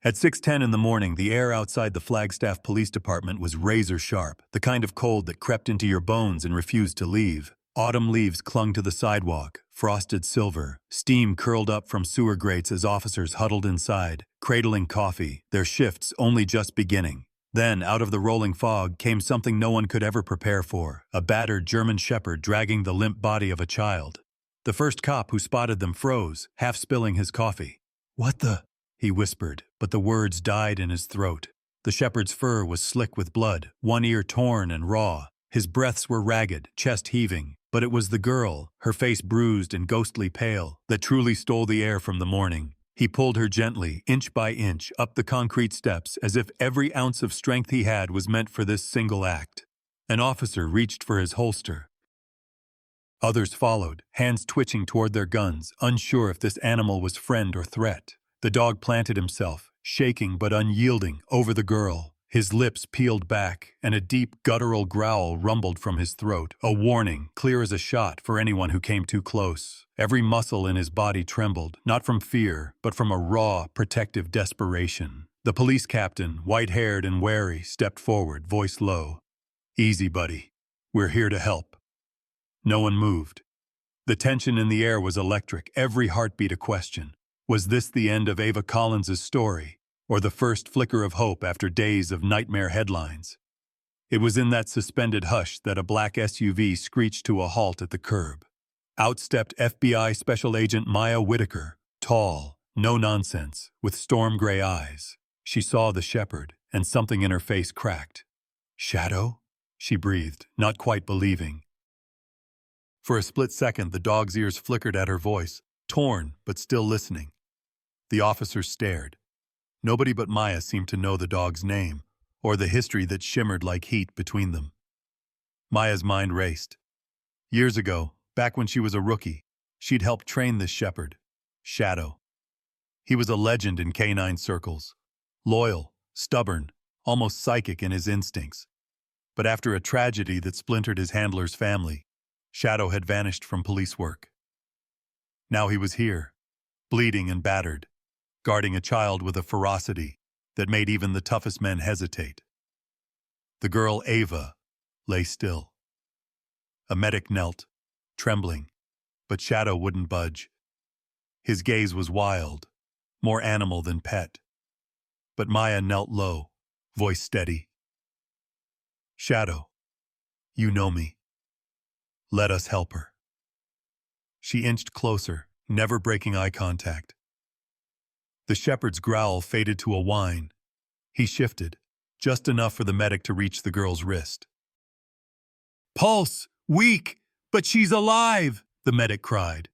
At 6:10 in the morning, the air outside the Flagstaff Police Department was razor sharp, the kind of cold that crept into your bones and refused to leave. Autumn leaves clung to the sidewalk, frosted silver. Steam curled up from sewer grates as officers huddled inside, cradling coffee, their shifts only just beginning. Then, out of the rolling fog, came something no one could ever prepare for, a battered German shepherd dragging the limp body of a child. The first cop who spotted them froze, half spilling his coffee. "What the?" he whispered, but the words died in his throat. The shepherd's fur was slick with blood, one ear torn and raw. His breaths were ragged, chest heaving, but it was the girl, her face bruised and ghostly pale, that truly stole the air from the morning. He pulled her gently, inch by inch, up the concrete steps as if every ounce of strength he had was meant for this single act. An officer reached for his holster. Others followed, hands twitching toward their guns, unsure if this animal was friend or threat. The dog planted himself, shaking but unyielding, over the girl. His lips peeled back, and a deep, guttural growl rumbled from his throat, a warning, clear as a shot, for anyone who came too close. Every muscle in his body trembled, not from fear, but from a raw, protective desperation. The police captain, white-haired and wary, stepped forward, voice low. "Easy, buddy. We're here to help." No one moved. The tension in the air was electric, every heartbeat a question. Was this the end of Ava Collins's story, or the first flicker of hope after days of nightmare headlines? It was in that suspended hush that a black SUV screeched to a halt at the curb. Out stepped FBI Special Agent Maya Whitaker, tall, no nonsense, with storm-gray eyes. She saw the shepherd, and something in her face cracked. "Shadow?" she breathed, not quite believing. For a split second, the dog's ears flickered at her voice, torn but still listening. The officers stared. Nobody but Maya seemed to know the dog's name, or the history that shimmered like heat between them. Maya's mind raced. Years ago, back when she was a rookie, she'd helped train this shepherd, Shadow. He was a legend in canine circles. Loyal, stubborn, almost psychic in his instincts. But after a tragedy that splintered his handler's family, Shadow had vanished from police work. Now he was here, bleeding and battered, guarding a child with a ferocity that made even the toughest men hesitate. The girl, Ava, lay still. A medic knelt, trembling, but Shadow wouldn't budge. His gaze was wild, more animal than pet. But Maya knelt low, voice steady. "Shadow, you know me. Let us help her." She inched closer, never breaking eye contact. The shepherd's growl faded to a whine. He shifted, just enough for the medic to reach the girl's wrist. "Pulse! Weak! But she's alive!" the medic cried.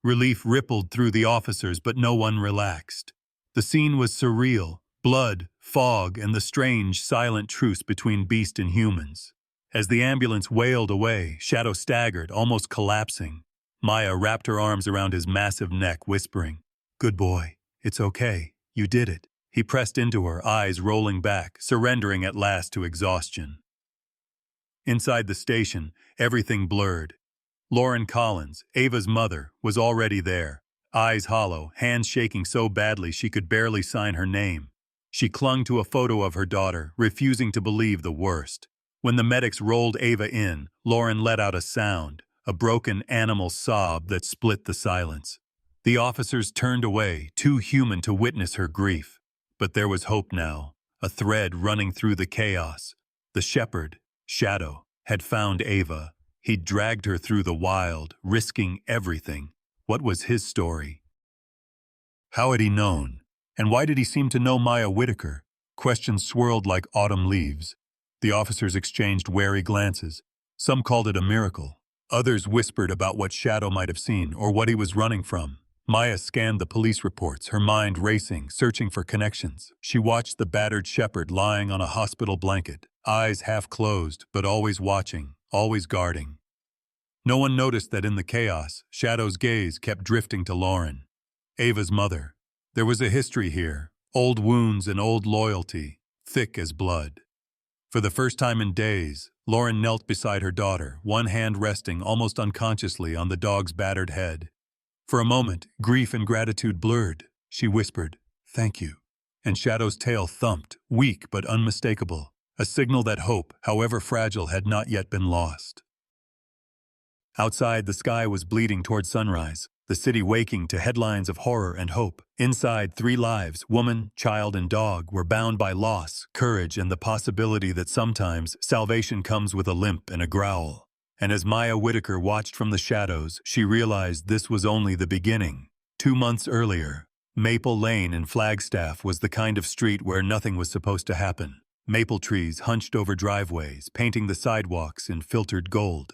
Relief rippled through the officers, but no one relaxed. The scene was surreal, blood, fog, and the strange, silent truce between beast and humans. As the ambulance wailed away, Shadow staggered, almost collapsing. Maya wrapped her arms around his massive neck, whispering, "Good boy. It's okay. You did it." He pressed into her, eyes rolling back, surrendering at last to exhaustion. Inside the station, everything blurred. Lauren Collins, Ava's mother, was already there, eyes hollow, hands shaking so badly she could barely sign her name. She clung to a photo of her daughter, refusing to believe the worst. When the medics rolled Ava in, Lauren let out a sound, a broken animal sob that split the silence. The officers turned away, too human to witness her grief. But there was hope now, a thread running through the chaos. The shepherd, Shadow, had found Ava. He'd dragged her through the wild, risking everything. What was his story? How had he known? And why did he seem to know Maya Whitaker? Questions swirled like autumn leaves. The officers exchanged wary glances. Some called it a miracle. Others whispered about what Shadow might have seen or what he was running from. Maya scanned the police reports, her mind racing, searching for connections. She watched the battered shepherd lying on a hospital blanket, eyes half closed, but always watching, always guarding. No one noticed that in the chaos, Shadow's gaze kept drifting to Lauren, Ava's mother. There was a history here, old wounds and old loyalty, thick as blood. For the first time in days, Lauren knelt beside her daughter, one hand resting almost unconsciously on the dog's battered head. For a moment, grief and gratitude blurred. She whispered, "Thank you." and Shadow's tail thumped, weak but unmistakable, a signal that hope, however fragile, had not yet been lost. Outside, the sky was bleeding toward sunrise, the city waking to headlines of horror and hope. Inside, 3 lives, woman, child, and dog, were bound by loss, courage, and the possibility that sometimes salvation comes with a limp and a growl. And as Maya Whitaker watched from the shadows, she realized this was only the beginning. 2 months earlier, Maple Lane in Flagstaff was the kind of street where nothing was supposed to happen. Maple trees hunched over driveways, painting the sidewalks in filtered gold.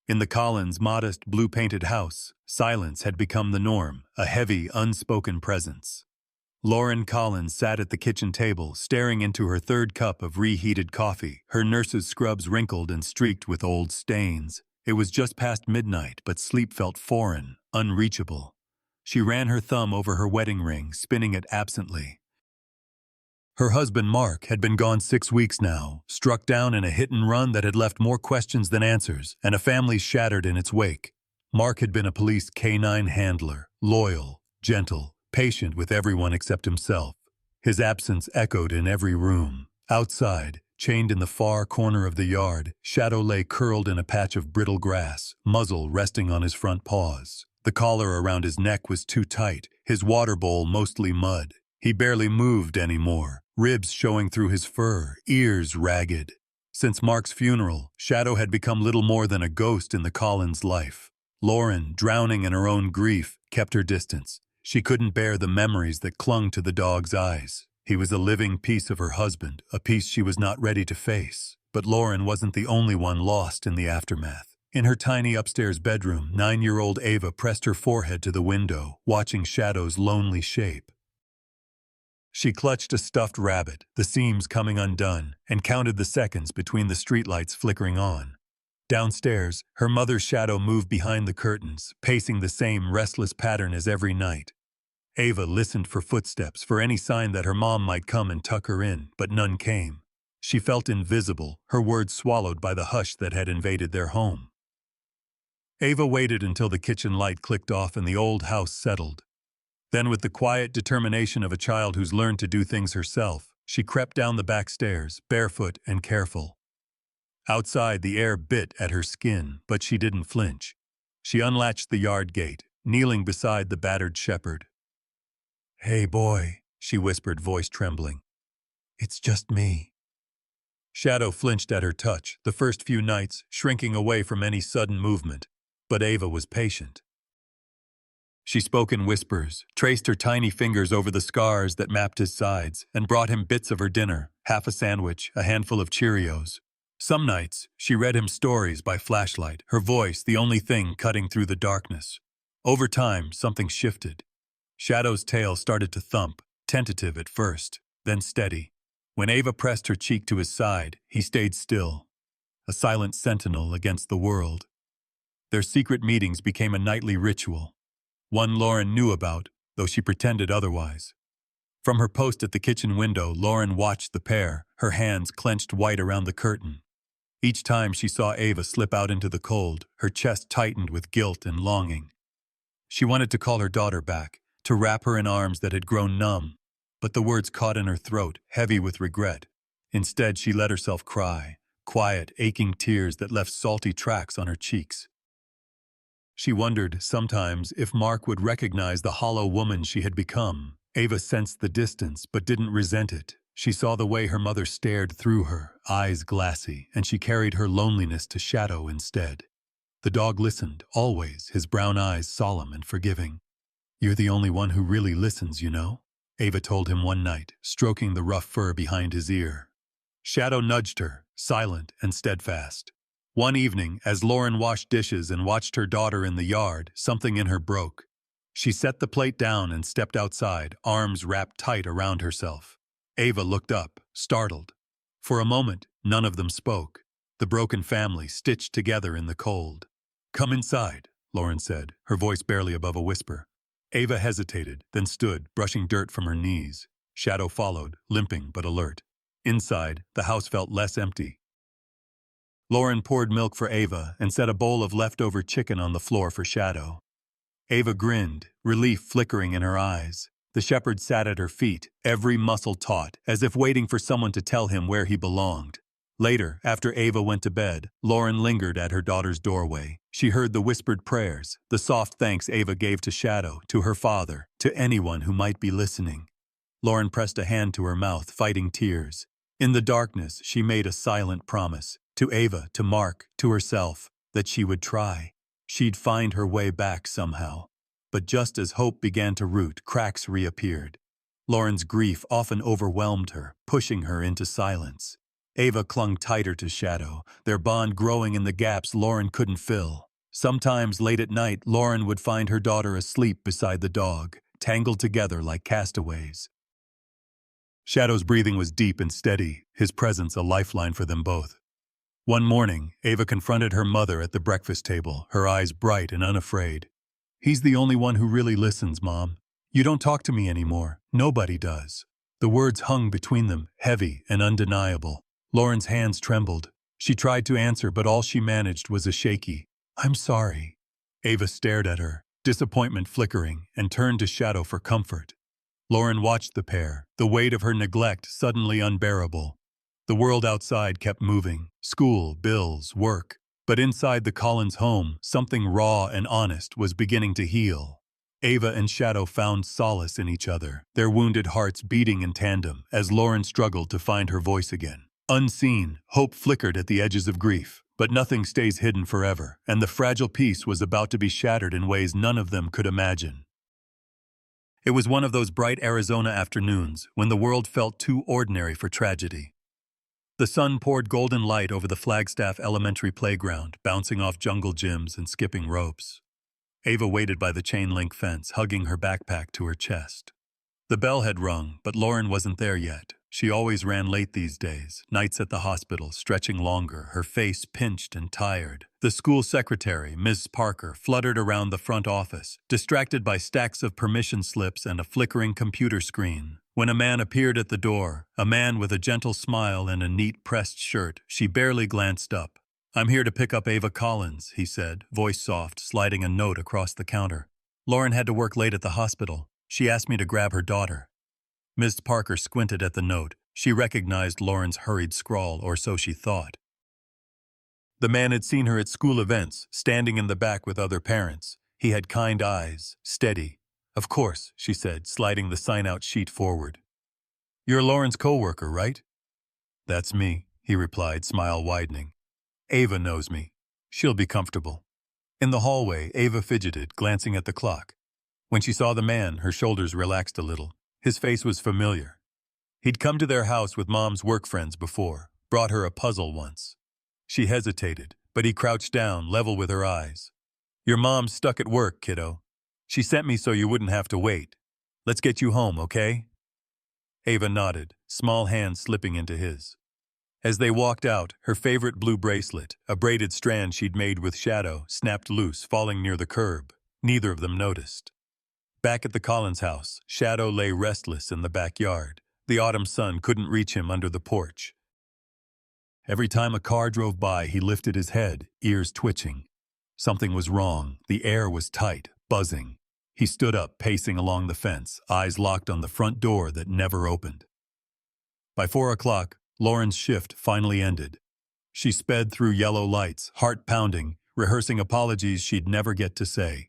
In the Collins' modest blue-painted house, silence had become the norm, a heavy, unspoken presence. Lauren Collins sat at the kitchen table, staring into her 3rd cup of reheated coffee, her nurse's scrubs wrinkled and streaked with old stains. It was just past midnight, but sleep felt foreign, unreachable. She ran her thumb over her wedding ring, spinning it absently. Her husband, Mark, had been gone 6 weeks now, struck down in a hit-and-run that had left more questions than answers, and a family shattered in its wake. Mark had been a police K-9 handler, loyal, gentle, patient with everyone except himself. His absence echoed in every room. Outside, chained in the far corner of the yard, Shadow lay curled in a patch of brittle grass, muzzle resting on his front paws. The collar around his neck was too tight, his water bowl mostly mud. He barely moved anymore, ribs showing through his fur, ears ragged. Since Mark's funeral, Shadow had become little more than a ghost in the Collins' life. Lauren, drowning in her own grief, kept her distance. She couldn't bear the memories that clung to the dog's eyes. He was a living piece of her husband, a piece she was not ready to face. But Lauren wasn't the only one lost in the aftermath. In her tiny upstairs bedroom, 9-year-old Ava pressed her forehead to the window, watching Shadow's lonely shape. She clutched a stuffed rabbit, the seams coming undone, and counted the seconds between the streetlights flickering on. Downstairs, her mother's shadow moved behind the curtains, pacing the same restless pattern as every night. Ava listened for footsteps, for any sign that her mom might come and tuck her in, but none came. She felt invisible, her words swallowed by the hush that had invaded their home. Ava waited until the kitchen light clicked off and the old house settled. Then, with the quiet determination of a child who's learned to do things herself, she crept down the back stairs, barefoot and careful. Outside, the air bit at her skin, but she didn't flinch. She unlatched the yard gate, kneeling beside the battered shepherd. "Hey, boy," she whispered, voice trembling. "It's just me." Shadow flinched at her touch, the first few nights shrinking away from any sudden movement, but Ava was patient. She spoke in whispers, traced her tiny fingers over the scars that mapped his sides, and brought him bits of her dinner, half a sandwich, a handful of Cheerios. Some nights, she read him stories by flashlight, her voice the only thing cutting through the darkness. Over time, something shifted. Shadow's tail started to thump, tentative at first, then steady. When Ava pressed her cheek to his side, he stayed still, a silent sentinel against the world. Their secret meetings became a nightly ritual. One Lauren knew about, though she pretended otherwise. From her post at the kitchen window, Lauren watched the pair, her hands clenched white around the curtain. Each time she saw Ava slip out into the cold, her chest tightened with guilt and longing. She wanted to call her daughter back, to wrap her in arms that had grown numb, but the words caught in her throat, heavy with regret. Instead, she let herself cry, quiet, aching tears that left salty tracks on her cheeks. She wondered, sometimes, if Mark would recognize the hollow woman she had become. Ava sensed the distance, but didn't resent it. She saw the way her mother stared through her, eyes glassy, and she carried her loneliness to Shadow instead. The dog listened, always, his brown eyes solemn and forgiving. "You're the only one who really listens, you know," Ava told him one night, stroking the rough fur behind his ear. Shadow nudged her, silent and steadfast. One evening, as Lauren washed dishes and watched her daughter in the yard, something in her broke. She set the plate down and stepped outside, arms wrapped tight around herself. Ava looked up, startled. For a moment, none of them spoke, the broken family stitched together in the cold. "Come inside," Lauren said, her voice barely above a whisper. Ava hesitated, then stood, brushing dirt from her knees. Shadow followed, limping but alert. Inside, the house felt less empty. Lauren poured milk for Ava and set a bowl of leftover chicken on the floor for Shadow. Ava grinned, relief flickering in her eyes. The shepherd sat at her feet, every muscle taut, as if waiting for someone to tell him where he belonged. Later, after Ava went to bed, Lauren lingered at her daughter's doorway. She heard the whispered prayers, the soft thanks Ava gave to Shadow, to her father, to anyone who might be listening. Lauren pressed a hand to her mouth, fighting tears. In the darkness, she made a silent promise, to Ava, to Mark, to herself, that she would try. She'd find her way back somehow. But just as hope began to root, cracks reappeared. Lauren's grief often overwhelmed her, pushing her into silence. Ava clung tighter to Shadow, their bond growing in the gaps Lauren couldn't fill. Sometimes late at night, Lauren would find her daughter asleep beside the dog, tangled together like castaways. Shadow's breathing was deep and steady, his presence a lifeline for them both. One morning, Ava confronted her mother at the breakfast table, her eyes bright and unafraid. "He's the only one who really listens, Mom. You don't talk to me anymore. Nobody does." The words hung between them, heavy and undeniable. Lauren's hands trembled. She tried to answer, but all she managed was a shaky, "I'm sorry." Ava stared at her, disappointment flickering, and turned to Shadow for comfort. Lauren watched the pair, the weight of her neglect suddenly unbearable. The world outside kept moving, school, bills, work. But inside the Collins home, something raw and honest was beginning to heal. Ava and Shadow found solace in each other, their wounded hearts beating in tandem as Lauren struggled to find her voice again. Unseen, hope flickered at the edges of grief, but nothing stays hidden forever, and the fragile peace was about to be shattered in ways none of them could imagine. It was one of those bright Arizona afternoons when the world felt too ordinary for tragedy. The sun poured golden light over the Flagstaff Elementary playground, bouncing off jungle gyms and skipping ropes. Ava waited by the chain-link fence, hugging her backpack to her chest. The bell had rung, but Lauren wasn't there yet. She always ran late these days, nights at the hospital, stretching longer, her face pinched and tired. The school secretary, Ms. Parker, fluttered around the front office, distracted by stacks of permission slips and a flickering computer screen. When a man appeared at the door, a man with a gentle smile and a neat pressed shirt, she barely glanced up. "I'm here to pick up Ava Collins," he said, voice soft, sliding a note across the counter. "Lauren had to work late at the hospital. She asked me to grab her daughter." Ms. Parker squinted at the note. She recognized Lauren's hurried scrawl, or so she thought. The man had seen her at school events, standing in the back with other parents. He had kind eyes, steady. "Of course," she said, sliding the sign-out sheet forward. "You're Lauren's co-worker, right?" "That's me," he replied, smile widening. "Ava knows me. She'll be comfortable." In the hallway, Ava fidgeted, glancing at the clock. When she saw the man, her shoulders relaxed a little. His face was familiar. He'd come to their house with Mom's work friends before, brought her a puzzle once. She hesitated, but he crouched down, level with her eyes. "Your mom's stuck at work, kiddo. She sent me so you wouldn't have to wait. Let's get you home, okay?" Ava nodded, small hand slipping into his. As they walked out, her favorite blue bracelet, a braided strand she'd made with Shadow, snapped loose, falling near the curb. Neither of them noticed. Back at the Collins house, Shadow lay restless in the backyard. The autumn sun couldn't reach him under the porch. Every time a car drove by, he lifted his head, ears twitching. Something was wrong. The air was tight, buzzing. He stood up, pacing along the fence, eyes locked on the front door that never opened. By 4 o'clock, Lauren's shift finally ended. She sped through yellow lights, heart pounding, rehearsing apologies she'd never get to say.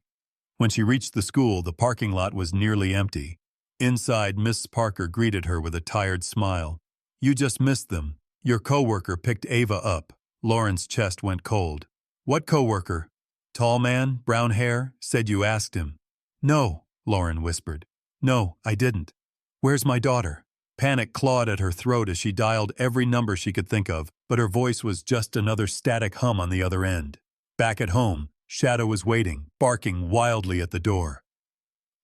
When she reached the school, the parking lot was nearly empty. Inside, Miss Parker greeted her with a tired smile. "You just missed them. Your coworker picked Ava up." Lauren's chest went cold. "What coworker?" "Tall man, brown hair, said you asked him." "No," Lauren whispered. "No, I didn't. Where's my daughter?" Panic clawed at her throat as she dialed every number she could think of, but her voice was just another static hum on the other end. Back at home, Shadow was waiting, barking wildly at the door.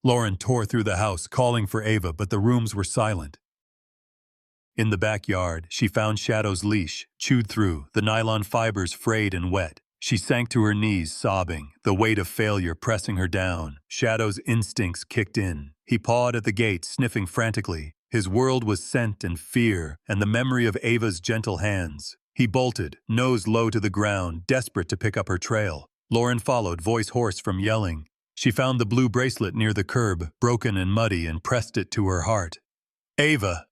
Lauren tore through the house, calling for Ava, but the rooms were silent. In the backyard, she found Shadow's leash, chewed through, the nylon fibers frayed and wet. She sank to her knees, sobbing, the weight of failure pressing her down. Shadow's instincts kicked in. He pawed at the gate, sniffing frantically. His world was scent and fear, and the memory of Ava's gentle hands. He bolted, nose low to the ground, desperate to pick up her trail. Lauren followed, voice hoarse from yelling. She found the blue bracelet near the curb, broken and muddy, and pressed it to her heart. Ava!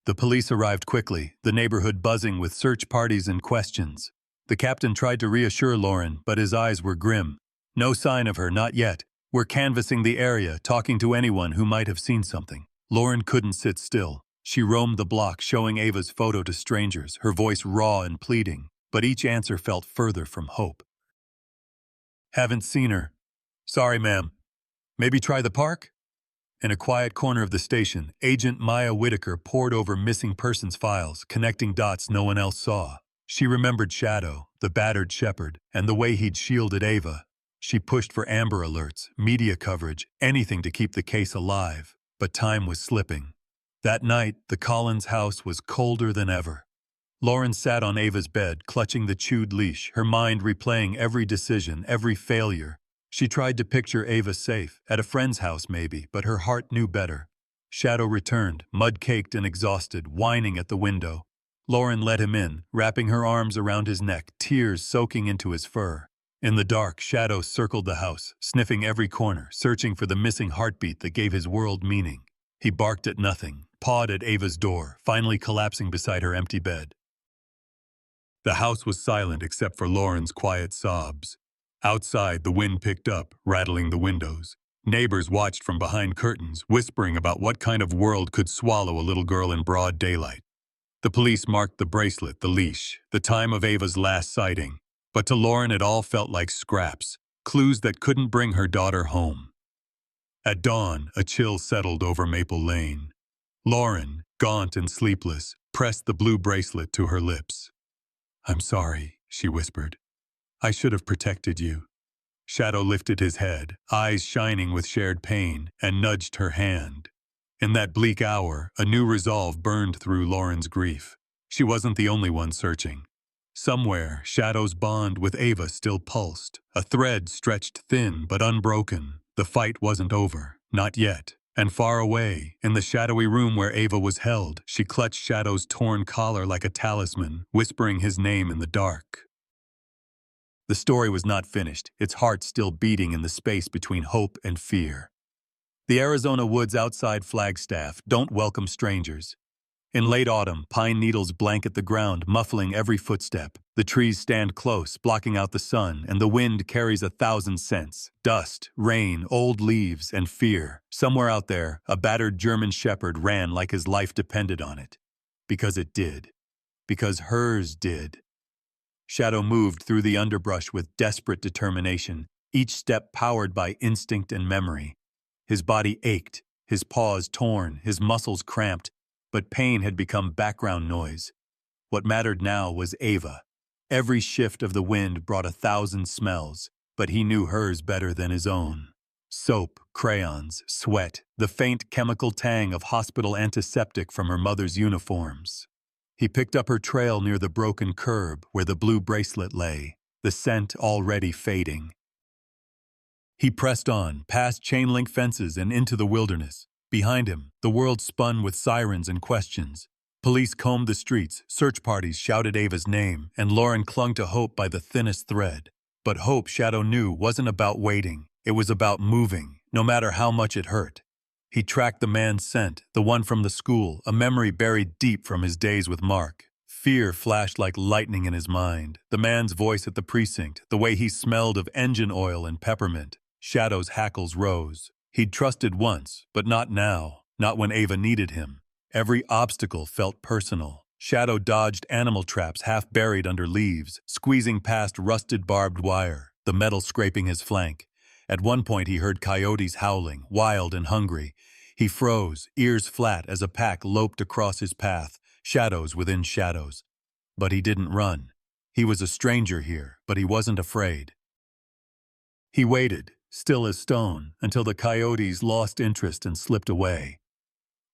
The police arrived quickly, the neighborhood buzzing with search parties and questions. The captain tried to reassure Lauren, but his eyes were grim. No sign of her, not yet. We're canvassing the area, talking to anyone who might have seen something. Lauren couldn't sit still. She roamed the block, showing Ava's photo to strangers, her voice raw and pleading, but each answer felt further from hope. Haven't seen her. Sorry, ma'am. Maybe try the park? In a quiet corner of the station, Agent Maya Whitaker pored over missing persons files, connecting dots no one else saw. She remembered Shadow, the battered shepherd, and the way he'd shielded Ava. She pushed for Amber Alerts, media coverage, anything to keep the case alive. But time was slipping. That night, the Collins house was colder than ever. Lauren sat on Ava's bed, clutching the chewed leash, her mind replaying every decision, every failure. She tried to picture Ava safe, at a friend's house maybe, but her heart knew better. Shadow returned, mud-caked and exhausted, whining at the window. Lauren let him in, wrapping her arms around his neck, tears soaking into his fur. In the dark, Shadow circled the house, sniffing every corner, searching for the missing heartbeat that gave his world meaning. He barked at nothing, pawed at Ava's door, finally collapsing beside her empty bed. The house was silent except for Lauren's quiet sobs. Outside, the wind picked up, rattling the windows. Neighbors watched from behind curtains, whispering about what kind of world could swallow a little girl in broad daylight. The police marked the bracelet, the leash, the time of Ava's last sighting. But to Lauren it all felt like scraps, clues that couldn't bring her daughter home. At dawn, a chill settled over Maple Lane. Lauren, gaunt and sleepless, pressed the blue bracelet to her lips. "I'm sorry," she whispered. "I should have protected you." Shadow lifted his head, eyes shining with shared pain, and nudged her hand. In that bleak hour, a new resolve burned through Lauren's grief. She wasn't the only one searching. Somewhere, Shadow's bond with Ava still pulsed, a thread stretched thin but unbroken. The fight wasn't over, not yet. And far away, in the shadowy room where Ava was held, she clutched Shadow's torn collar like a talisman, whispering his name in the dark. The story was not finished, its heart still beating in the space between hope and fear. The Arizona woods outside Flagstaff don't welcome strangers. In late autumn, pine needles blanket the ground, muffling every footstep. The trees stand close, blocking out the sun, and the wind carries 1,000 scents. Dust, rain, old leaves, and fear. Somewhere out there, a battered German shepherd ran like his life depended on it. Because it did. Because hers did. Shadow moved through the underbrush with desperate determination, each step powered by instinct and memory. His body ached, his paws torn, his muscles cramped, but pain had become background noise. What mattered now was Ava. Every shift of the wind brought 1,000 smells, but he knew hers better than his own. Soap, crayons, sweat, the faint chemical tang of hospital antiseptic from her mother's uniforms. He picked up her trail near the broken curb where the blue bracelet lay, the scent already fading. He pressed on, past chain-link fences and into the wilderness. Behind him, the world spun with sirens and questions. Police combed the streets, search parties shouted Ava's name, and Lauren clung to hope by the thinnest thread. But hope, Shadow knew, wasn't about waiting. It was about moving, no matter how much it hurt. He tracked the man's scent, the one from the school, a memory buried deep from his days with Mark. Fear flashed like lightning in his mind. The man's voice at the precinct, the way he smelled of engine oil and peppermint. Shadow's hackles rose. He'd trusted once, but not now, not when Ava needed him. Every obstacle felt personal. Shadow dodged animal traps half buried under leaves, squeezing past rusted barbed wire, the metal scraping his flank. At one point he heard coyotes howling, wild and hungry. He froze, ears flat as a pack loped across his path, shadows within shadows. But he didn't run. He was a stranger here, but he wasn't afraid. He waited, still as stone, until the coyotes lost interest and slipped away.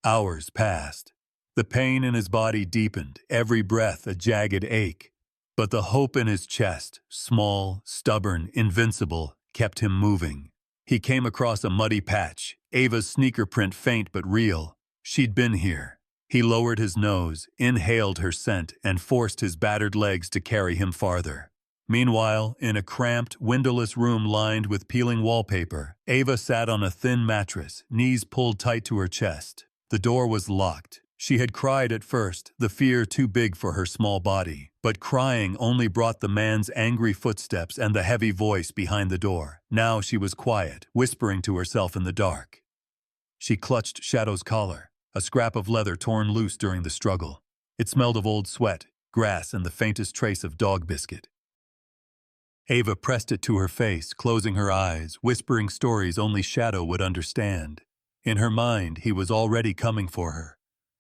Hours passed. The pain in his body deepened, every breath a jagged ache. But the hope in his chest, small, stubborn, invincible, kept him moving. He came across a muddy patch, Ava's sneaker print faint but real. She'd been here. He lowered his nose, inhaled her scent, and forced his battered legs to carry him farther. Meanwhile, in a cramped, windowless room lined with peeling wallpaper, Ava sat on a thin mattress, knees pulled tight to her chest. The door was locked. She had cried at first, the fear too big for her small body. But crying only brought the man's angry footsteps and the heavy voice behind the door. Now she was quiet, whispering to herself in the dark. She clutched Shadow's collar, a scrap of leather torn loose during the struggle. It smelled of old sweat, grass, and the faintest trace of dog biscuit. Ava pressed it to her face, closing her eyes, whispering stories only Shadow would understand. In her mind, he was already coming for her.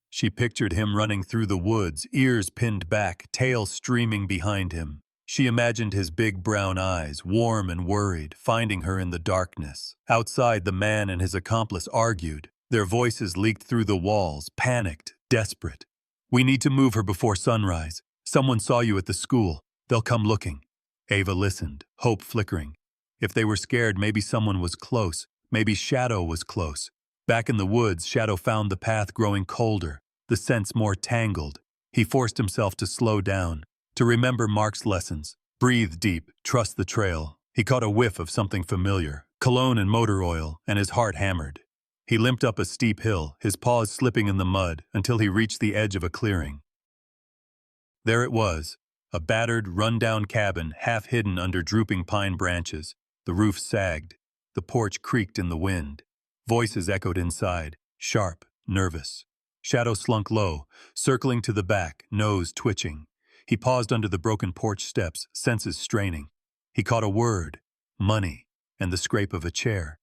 She pictured him running through the woods, ears pinned back, tail streaming behind him. She imagined his big brown eyes, warm and worried, finding her in the darkness. Outside, the man and his accomplice argued. Their voices leaked through the walls, panicked, desperate. "We need to move her before sunrise. Someone saw you at the school. They'll come looking." Ava listened, hope flickering. If they were scared, maybe someone was close. Maybe Shadow was close. Back in the woods, Shadow found the path growing colder, the scents more tangled. He forced himself to slow down, to remember Mark's lessons. Breathe deep, trust the trail. He caught a whiff of something familiar, cologne and motor oil, and his heart hammered. He limped up a steep hill, his paws slipping in the mud, until he reached the edge of a clearing. There it was, a battered, run-down cabin half hidden under drooping pine branches. The roof sagged. The porch creaked in the wind. Voices echoed inside, sharp, nervous. Shadow slunk low, circling to the back, nose twitching. He paused under the broken porch steps, senses straining. He caught a word, money, and the scrape of a chair.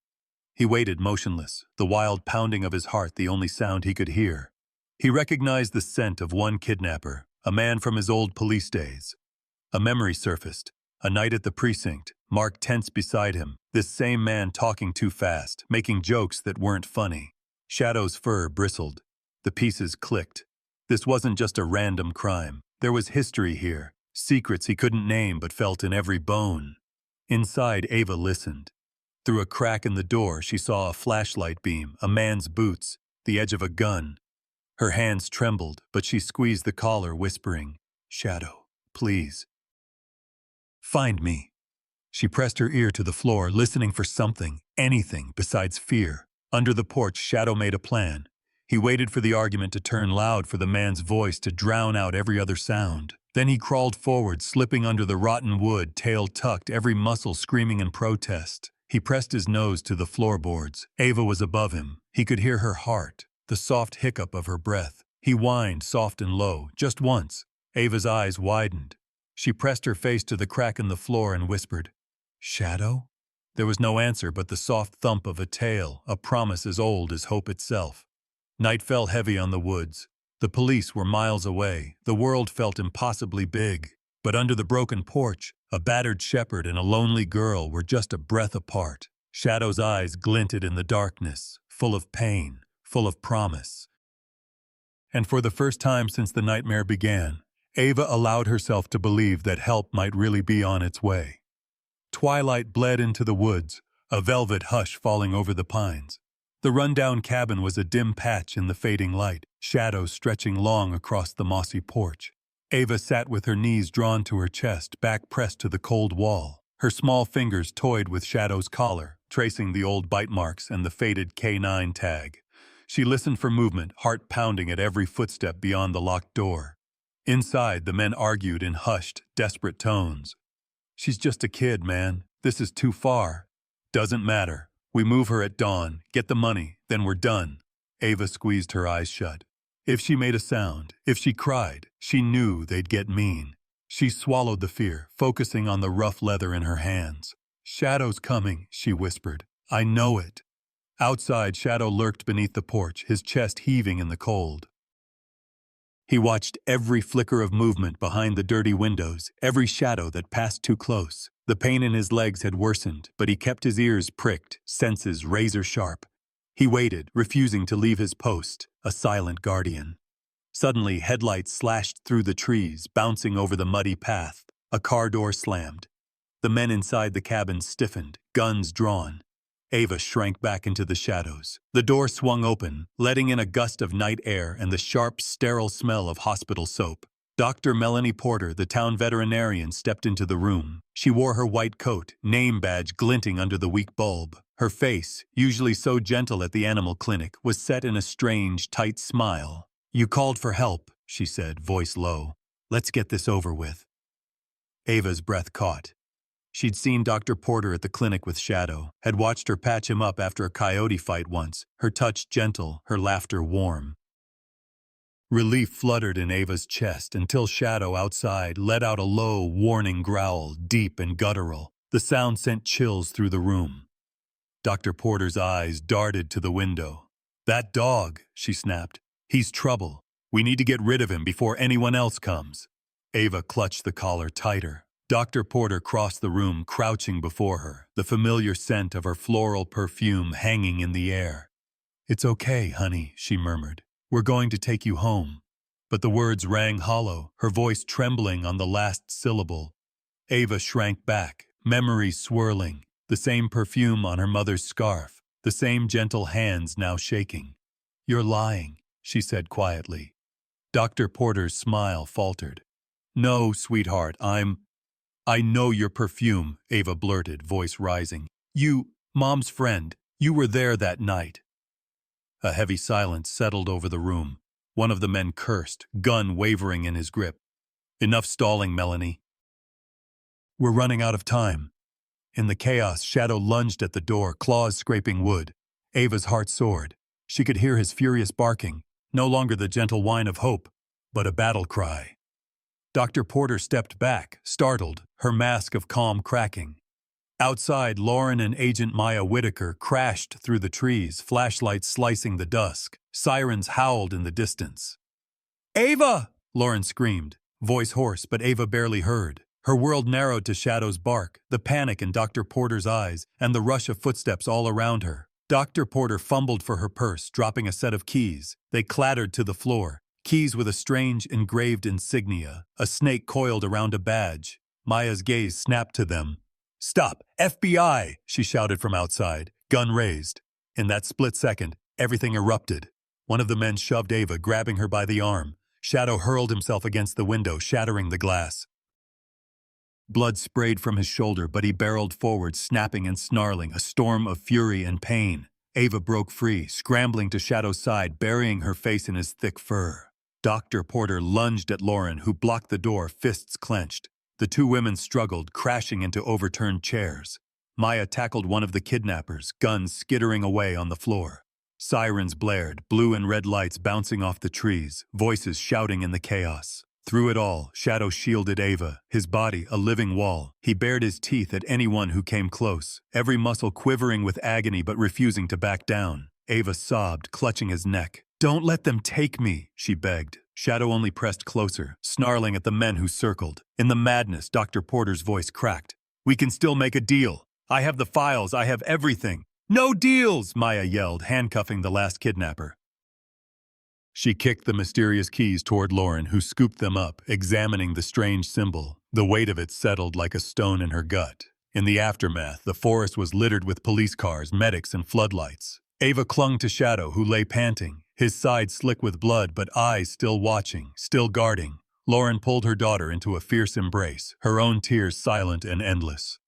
He waited motionless, the wild pounding of his heart the only sound he could hear. He recognized the scent of one kidnapper, a man from his old police days. A memory surfaced, a night at the precinct, Mark tense beside him, this same man talking too fast, making jokes that weren't funny. Shadow's fur bristled. The pieces clicked. This wasn't just a random crime. There was history here, secrets he couldn't name but felt in every bone. Inside, Ava listened. Through a crack in the door, she saw a flashlight beam, a man's boots, the edge of a gun. Her hands trembled, but she squeezed the collar, whispering, "Shadow, please. Find me." She pressed her ear to the floor, listening for something, anything besides fear. Under the porch, Shadow made a plan. He waited for the argument to turn loud, for the man's voice to drown out every other sound. Then he crawled forward, slipping under the rotten wood, tail tucked, every muscle screaming in protest. He pressed his nose to the floorboards. Ava was above him. He could hear her heart, the soft hiccup of her breath. He whined, soft and low, just once. Ava's eyes widened. She pressed her face to the crack in the floor and whispered, "Shadow?" There was no answer but the soft thump of a tail, a promise as old as hope itself. Night fell heavy on the woods. The police were miles away. The world felt impossibly big. But under the broken porch, a battered shepherd and a lonely girl were just a breath apart. Shadow's eyes glinted in the darkness, full of pain, full of promise. And for the first time since the nightmare began, Ava allowed herself to believe that help might really be on its way. Twilight bled into the woods, a velvet hush falling over the pines. The rundown cabin was a dim patch in the fading light, shadows stretching long across the mossy porch. Ava sat with her knees drawn to her chest, back pressed to the cold wall. Her small fingers toyed with Shadow's collar, tracing the old bite marks and the faded K9 tag. She listened for movement, heart pounding at every footstep beyond the locked door. Inside, the men argued in hushed, desperate tones. "She's just a kid, man. This is too far." "Doesn't matter. We move her at dawn, get the money, then we're done." Ava squeezed her eyes shut. If she made a sound, if she cried, she knew they'd get mean. She swallowed the fear, focusing on the rough leather in her hands. "Shadow's coming," she whispered. "I know it." Outside, Shadow lurked beneath the porch, his chest heaving in the cold. He watched every flicker of movement behind the dirty windows, every shadow that passed too close. The pain in his legs had worsened, but he kept his ears pricked, senses razor sharp. He waited, refusing to leave his post, a silent guardian. Suddenly, headlights slashed through the trees, bouncing over the muddy path. A car door slammed. The men inside the cabin stiffened, guns drawn. Ava shrank back into the shadows. The door swung open, letting in a gust of night air and the sharp, sterile smell of hospital soap. Dr. Melanie Porter, the town veterinarian, stepped into the room. She wore her white coat, name badge glinting under the weak bulb. Her face, usually so gentle at the animal clinic, was set in a strange, tight smile. "You called for help," she said, voice low. "Let's get this over with." Ava's breath caught. She'd seen Dr. Porter at the clinic with Shadow, had watched her patch him up after a coyote fight once, her touch gentle, her laughter warm. Relief fluttered in Ava's chest until Shadow outside let out a low, warning growl, deep and guttural. The sound sent chills through the room. Dr. Porter's eyes darted to the window. "That dog," she snapped. "He's trouble. We need to get rid of him before anyone else comes." Ava clutched the collar tighter. Dr. Porter crossed the room, crouching before her, the familiar scent of her floral perfume hanging in the air. "It's okay, honey," she murmured. "We're going to take you home." But the words rang hollow, her voice trembling on the last syllable. Ava shrank back, memories swirling, the same perfume on her mother's scarf, the same gentle hands now shaking. "You're lying," she said quietly. Dr. Porter's smile faltered. "No, sweetheart, I know your perfume," Ava blurted, voice rising. Mom's friend, you were there that night." A heavy silence settled over the room. One of the men cursed, gun wavering in his grip. "Enough stalling, Melanie. We're running out of time." In the chaos, Shadow lunged at the door, claws scraping wood. Ava's heart soared. She could hear his furious barking, no longer the gentle whine of hope, but a battle cry. Dr. Porter stepped back, startled, her mask of calm cracking. Outside, Lauren and Agent Maya Whitaker crashed through the trees, flashlights slicing the dusk. Sirens howled in the distance. "Ava!" Lauren screamed, voice hoarse, but Ava barely heard. Her world narrowed to Shadow's bark, the panic in Dr. Porter's eyes, and the rush of footsteps all around her. Dr. Porter fumbled for her purse, dropping a set of keys. They clattered to the floor, keys with a strange engraved insignia, a snake coiled around a badge. Maya's gaze snapped to them. "Stop! FBI!" she shouted from outside, gun raised. In that split second, everything erupted. One of the men shoved Ava, grabbing her by the arm. Shadow hurled himself against the window, shattering the glass. Blood sprayed from his shoulder, but he barreled forward, snapping and snarling, a storm of fury and pain. Ava broke free, scrambling to Shadow's side, burying her face in his thick fur. Dr. Porter lunged at Lauren, who blocked the door, fists clenched. The two women struggled, crashing into overturned chairs. Maya tackled one of the kidnappers, guns skittering away on the floor. Sirens blared, blue and red lights bouncing off the trees, voices shouting in the chaos. Through it all, Shadow shielded Ava, his body a living wall. He bared his teeth at anyone who came close, every muscle quivering with agony but refusing to back down. Ava sobbed, clutching his neck. "Don't let them take me," she begged. Shadow only pressed closer, snarling at the men who circled. In the madness, Dr. Porter's voice cracked. "We can still make a deal. I have the files, I have everything." "No deals!" Maya yelled, handcuffing the last kidnapper. She kicked the mysterious keys toward Lauren, who scooped them up, examining the strange symbol. The weight of it settled like a stone in her gut. In the aftermath, the forest was littered with police cars, medics, and floodlights. Ava clung to Shadow, who lay panting, his side slick with blood but eyes still watching, still guarding. Lauren pulled her daughter into a fierce embrace, her own tears silent and endless.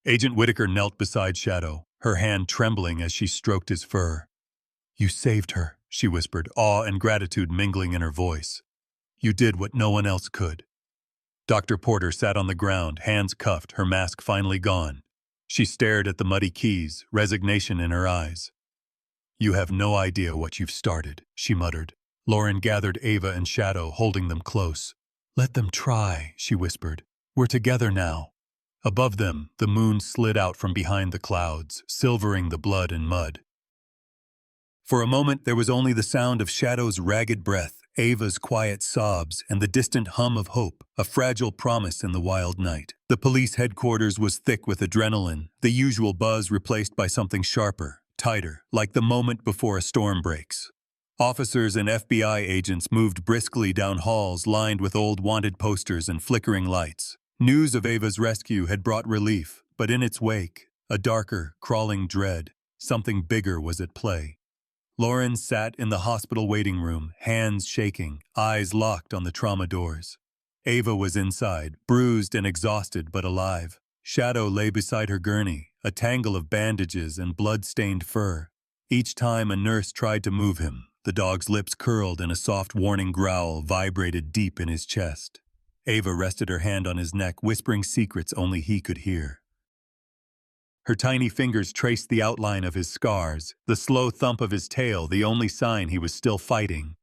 Agent Whitaker knelt beside Shadow, her hand trembling as she stroked his fur. "You saved her," she whispered, awe and gratitude mingling in her voice. "You did what no one else could." Dr. Porter sat on the ground, hands cuffed, her mask finally gone. She stared at the muddy keys, resignation in her eyes. "You have no idea what you've started," she muttered. Lauren gathered Ava and Shadow, holding them close. "Let them try," she whispered. "We're together now." Above them, the moon slid out from behind the clouds, silvering the blood and mud. For a moment, there was only the sound of Shadow's ragged breath, Ava's quiet sobs, and the distant hum of hope, a fragile promise in the wild night. The police headquarters was thick with adrenaline, the usual buzz replaced by something sharper, tighter, like the moment before a storm breaks. Officers and FBI agents moved briskly down halls lined with old wanted posters and flickering lights. News of Ava's rescue had brought relief, but in its wake, a darker, crawling dread. Something bigger was at play. Lauren sat in the hospital waiting room, hands shaking, eyes locked on the trauma doors. Ava was inside, bruised and exhausted but alive. Shadow lay beside her gurney, a tangle of bandages and blood-stained fur. Each time a nurse tried to move him, the dog's lips curled and a soft warning growl vibrated deep in his chest. Ava rested her hand on his neck, whispering secrets only he could hear. Her tiny fingers traced the outline of his scars, the slow thump of his tail, the only sign he was still fighting.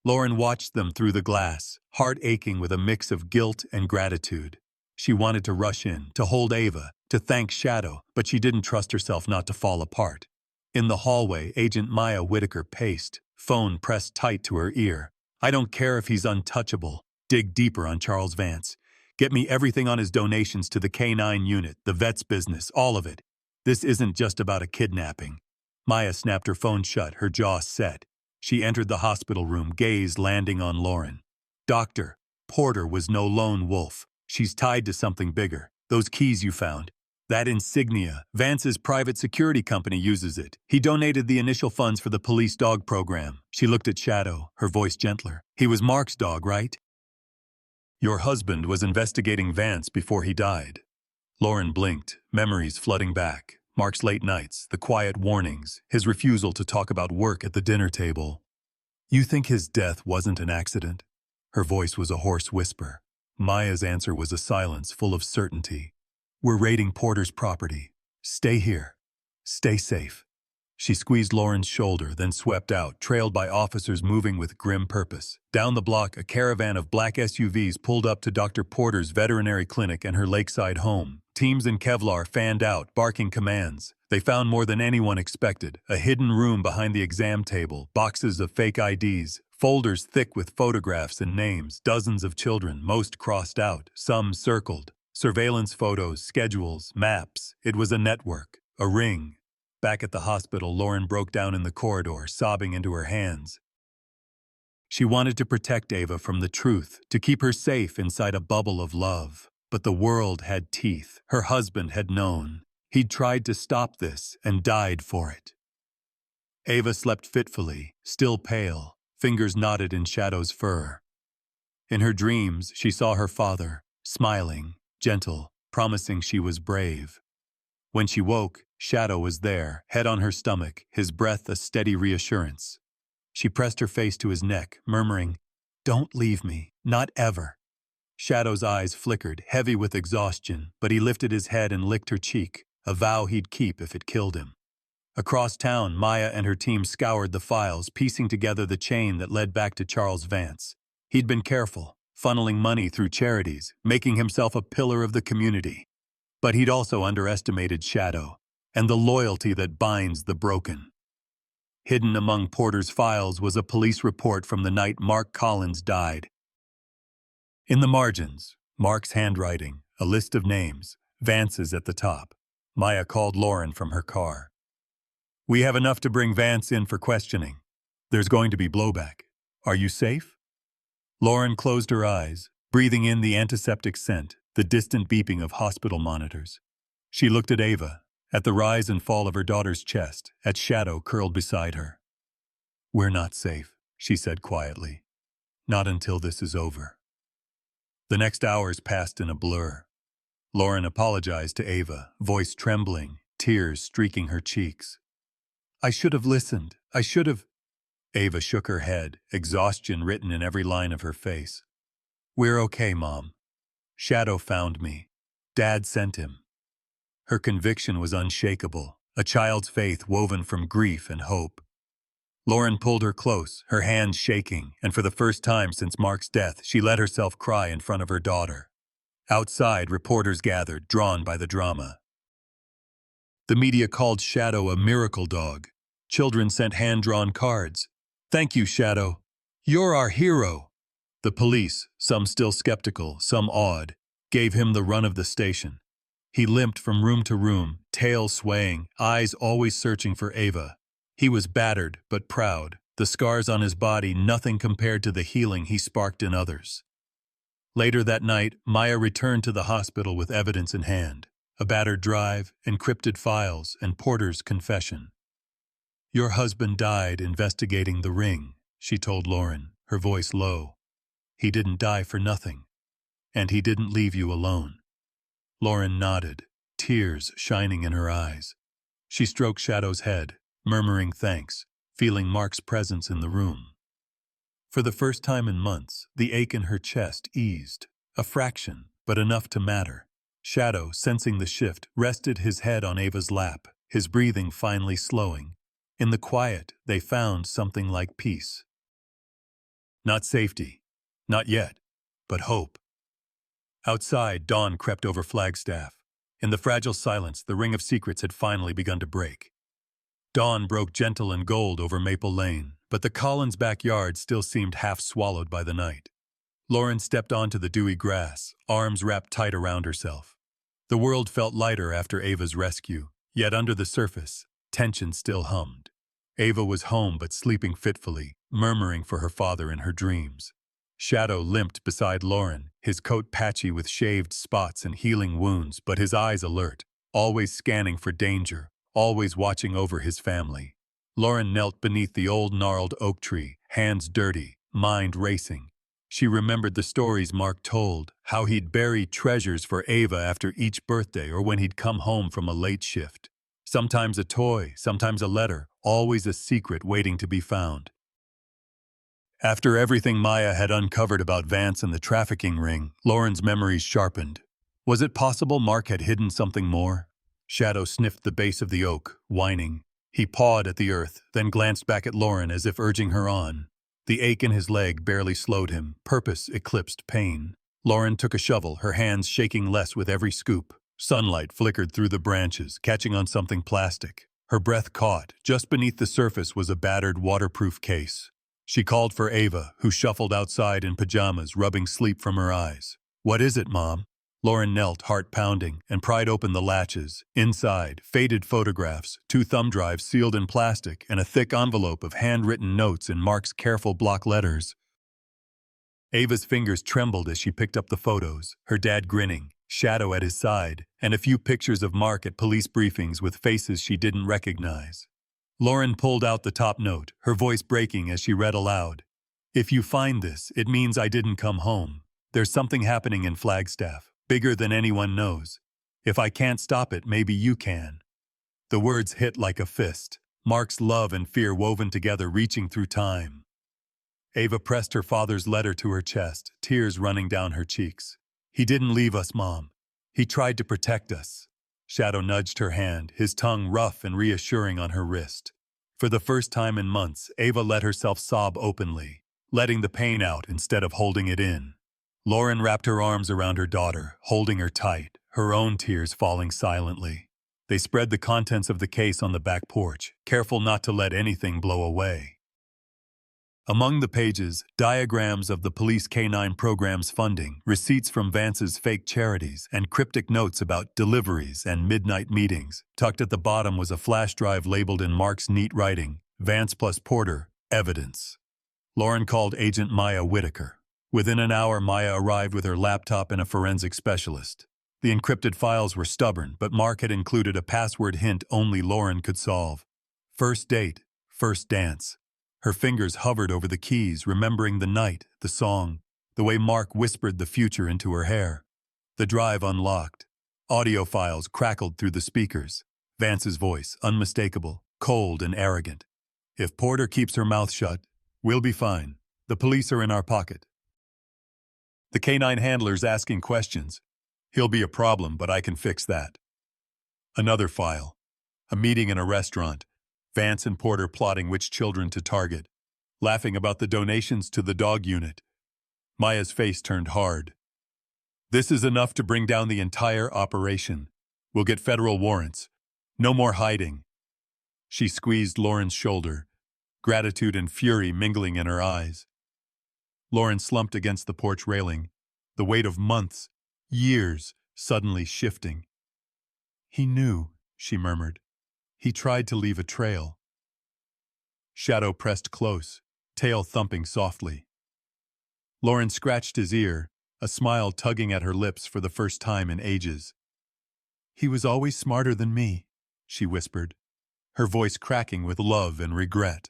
Lauren watched them through the glass, heart aching with a mix of guilt and gratitude. She wanted to rush in, to hold Ava, to thank Shadow, but she didn't trust herself not to fall apart. In the hallway, Agent Maya Whitaker paced, phone pressed tight to her ear. "I don't care if he's untouchable. Dig deeper on Charles Vance. Get me everything on his donations to the K-9 unit, the vet's business, all of it. This isn't just about a kidnapping." Maya snapped her phone shut, her jaw set. She entered the hospital room, gaze landing on Lauren. "Doctor, Porter was no lone wolf. She's tied to something bigger. Those keys you found. That insignia, Vance's private security company uses it. He donated the initial funds for the police dog program." She looked at Shadow, her voice gentler. "He was Mark's dog, right?" "Your husband was investigating Vance before he died." Lauren blinked, memories flooding back. Mark's late nights, the quiet warnings, his refusal to talk about work at the dinner table. "You think his death wasn't an accident?" Her voice was a hoarse whisper. Maya's answer was a silence full of certainty. "We're raiding Porter's property. Stay here. Stay safe." She squeezed Lauren's shoulder, then swept out, trailed by officers moving with grim purpose. Down the block, a caravan of black SUVs pulled up to Dr. Porter's veterinary clinic and her lakeside home. Teams in Kevlar fanned out, barking commands. They found more than anyone expected: a hidden room behind the exam table, boxes of fake IDs, folders thick with photographs and names, dozens of children, most crossed out, some circled. Surveillance photos, schedules, maps. It was a network, a ring. Back at the hospital, Lauren broke down in the corridor, sobbing into her hands. She wanted to protect Ava from the truth, to keep her safe inside a bubble of love. But the world had teeth. Her husband had known. He'd tried to stop this and died for it. Ava slept fitfully, still pale, fingers knotted in Shadow's fur. In her dreams, she saw her father, smiling, gentle, promising she was brave. When she woke, Shadow was there, head on her stomach, his breath a steady reassurance. She pressed her face to his neck, murmuring, "Don't leave me, not ever." Shadow's eyes flickered, heavy with exhaustion, but he lifted his head and licked her cheek, a vow he'd keep if it killed him. Across town, Maya and her team scoured the files, piecing together the chain that led back to Charles Vance. He'd been careful, funneling money through charities, making himself a pillar of the community. But he'd also underestimated Shadow, and the loyalty that binds the broken. Hidden among Porter's files was a police report from the night Mark Collins died. In the margins, Mark's handwriting, a list of names, Vance's at the top. Maya called Lauren from her car. "We have enough to bring Vance in for questioning. There's going to be blowback. Are you safe?" Lauren closed her eyes, breathing in the antiseptic scent, the distant beeping of hospital monitors. She looked at Ava, at the rise and fall of her daughter's chest, at Shadow curled beside her. "We're not safe," she said quietly. "Not until this is over." The next hours passed in a blur. Lauren apologized to Ava, voice trembling, tears streaking her cheeks. "I should have listened. I should have—" Ava shook her head, exhaustion written in every line of her face. "We're okay, Mom. Shadow found me. Dad sent him." Her conviction was unshakable, a child's faith woven from grief and hope. Lauren pulled her close, her hands shaking, and for the first time since Mark's death, she let herself cry in front of her daughter. Outside, reporters gathered, drawn by the drama. The media called Shadow a miracle dog. Children sent hand-drawn cards. "Thank you, Shadow. You're our hero." The police, some still skeptical, some awed, gave him the run of the station. He limped from room to room, tail swaying, eyes always searching for Ava. He was battered but proud, the scars on his body nothing compared to the healing he sparked in others. Later that night, Maya returned to the hospital with evidence in hand, a battered drive, encrypted files, and Porter's confession. Your husband died investigating the ring, she told Lauren, her voice low. He didn't die for nothing. And he didn't leave you alone. Lauren nodded, tears shining in her eyes. She stroked Shadow's head, murmuring thanks, feeling Mark's presence in the room. For the first time in months, the ache in her chest eased, a fraction, but enough to matter. Shadow, sensing the shift, rested his head on Ava's lap, his breathing finally slowing. In the quiet, they found something like peace. Not safety, not yet, but hope. Outside, dawn crept over Flagstaff. In the fragile silence, the ring of secrets had finally begun to break. Dawn broke gentle and gold over Maple Lane, but the Collins' backyard still seemed half-swallowed by the night. Lauren stepped onto the dewy grass, arms wrapped tight around herself. The world felt lighter after Ava's rescue, yet under the surface, tension still hummed. Ava was home but sleeping fitfully, murmuring for her father in her dreams. Shadow limped beside Lauren, his coat patchy with shaved spots and healing wounds, but his eyes alert, always scanning for danger, always watching over his family. Lauren knelt beneath the old gnarled oak tree, hands dirty, mind racing. She remembered the stories Mark told, how he'd bury treasures for Ava after each birthday or when he'd come home from a late shift. Sometimes a toy, sometimes a letter, always a secret waiting to be found. After everything Maya had uncovered about Vance and the trafficking ring, Lauren's memories sharpened. Was it possible Mark had hidden something more? Shadow sniffed the base of the oak, whining. He pawed at the earth, then glanced back at Lauren as if urging her on. The ache in his leg barely slowed him. Purpose eclipsed pain. Lauren took a shovel, her hands shaking less with every scoop. Sunlight flickered through the branches, catching on something plastic. Her breath caught. Just beneath the surface was a battered waterproof case. She called for Ava, who shuffled outside in pajamas, rubbing sleep from her eyes. "What is it, Mom?" Lauren knelt, heart pounding, and pried open the latches. Inside, faded photographs, 2 thumb drives sealed in plastic, and a thick envelope of handwritten notes in Mark's careful block letters. Ava's fingers trembled as she picked up the photos, her dad grinning, Shadow at his side, and a few pictures of Mark at police briefings with faces she didn't recognize. Lauren pulled out the top note, her voice breaking as she read aloud. "If you find this, it means I didn't come home. There's something happening in Flagstaff, bigger than anyone knows. If I can't stop it, maybe you can." The words hit like a fist, Mark's love and fear woven together, reaching through time. Ava pressed her father's letter to her chest, tears running down her cheeks. "He didn't leave us, Mom. He tried to protect us." Shadow nudged her hand, his tongue rough and reassuring on her wrist. For the first time in months, Ava let herself sob openly, letting the pain out instead of holding it in. Lauren wrapped her arms around her daughter, holding her tight, her own tears falling silently. They spread the contents of the case on the back porch, careful not to let anything blow away. Among the pages, diagrams of the police K-9 program's funding, receipts from Vance's fake charities, and cryptic notes about deliveries and midnight meetings. Tucked at the bottom was a flash drive labeled in Mark's neat writing, "Vance plus Porter, evidence." Lauren called Agent Maya Whitaker. Within an hour, Maya arrived with her laptop and a forensic specialist. The encrypted files were stubborn, but Mark had included a password hint only Lauren could solve. First date, first dance. Her fingers hovered over the keys, remembering the night, the song, the way Mark whispered the future into her hair. The drive unlocked. Audio files crackled through the speakers. Vance's voice, unmistakable, cold and arrogant. "If Porter keeps her mouth shut, we'll be fine. The police are in our pocket." The K-9 handler's asking questions. "He'll be a problem, but I can fix that." Another file. A meeting in a restaurant. Vance and Porter plotting which children to target, laughing about the donations to the dog unit. Maya's face turned hard. "This is enough to bring down the entire operation. We'll get federal warrants. No more hiding." She squeezed Lauren's shoulder, gratitude and fury mingling in her eyes. Lauren slumped against the porch railing, the weight of months, years, suddenly shifting. "He knew," she murmured. "He tried to leave a trail." Shadow pressed close, tail thumping softly. Lauren scratched his ear, a smile tugging at her lips for the first time in ages. "He was always smarter than me," she whispered. her voice cracking with love and regret.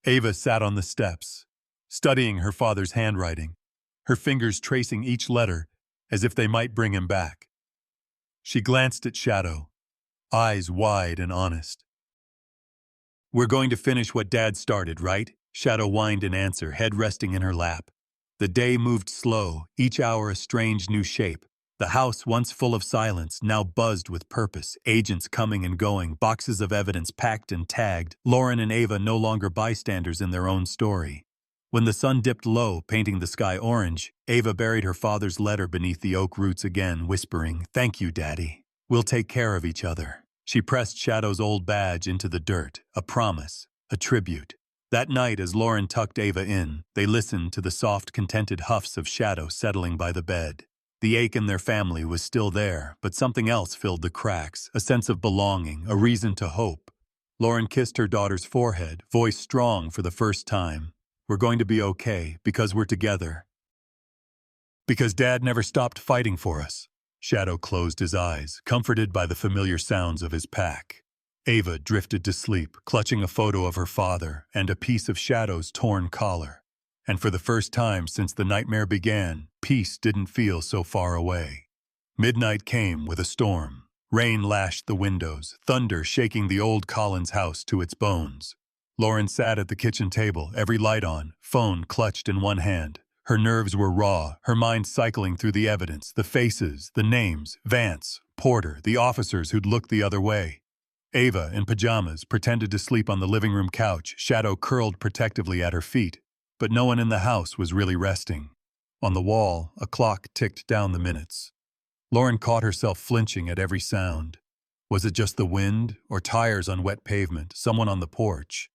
Ava sat on the steps, studying her father's handwriting, her fingers tracing each letter as if they might bring him back. She glanced at Shadow, eyes wide and honest. "We're going to finish what Dad started, right?" Shadow whined in answer, head resting in her lap. The day moved slow, each hour a strange new shape. The house, once full of silence, now buzzed with purpose, agents coming and going, boxes of evidence packed and tagged, Lauren and Ava no longer bystanders in their own story. When the sun dipped low, painting the sky orange, Ava buried her father's letter beneath the oak roots again, whispering, "Thank you, Daddy. We'll take care of each other." She pressed Shadow's old badge into the dirt, a promise, a tribute. That night, as Lauren tucked Ava in, they listened to the soft, contented huffs of Shadow settling by the bed. The ache in their family was still there, but something else filled the cracks, a sense of belonging, a reason to hope. Lauren kissed her daughter's forehead, voice strong for the first time. "We're going to be okay, because we're together. Because Dad never stopped fighting for us." Shadow closed his eyes, comforted by the familiar sounds of his pack. Ava drifted to sleep, clutching a photo of her father and a piece of Shadow's torn collar. And for the first time since the nightmare began, peace didn't feel so far away. Midnight came with a storm. Rain lashed the windows, thunder shaking the old Collins house to its bones. Lauren sat at the kitchen table, every light on, phone clutched in one hand. Her nerves were raw, her mind cycling through the evidence, the faces, the names, Vance, Porter, the officers who'd looked the other way. Ava, in pajamas, pretended to sleep on the living room couch, Shadow curled protectively at her feet. But no one in the house was really resting. On the wall, a clock ticked down the minutes. Lauren caught herself flinching at every sound. Was it just the wind, or tires on wet pavement, someone on the porch?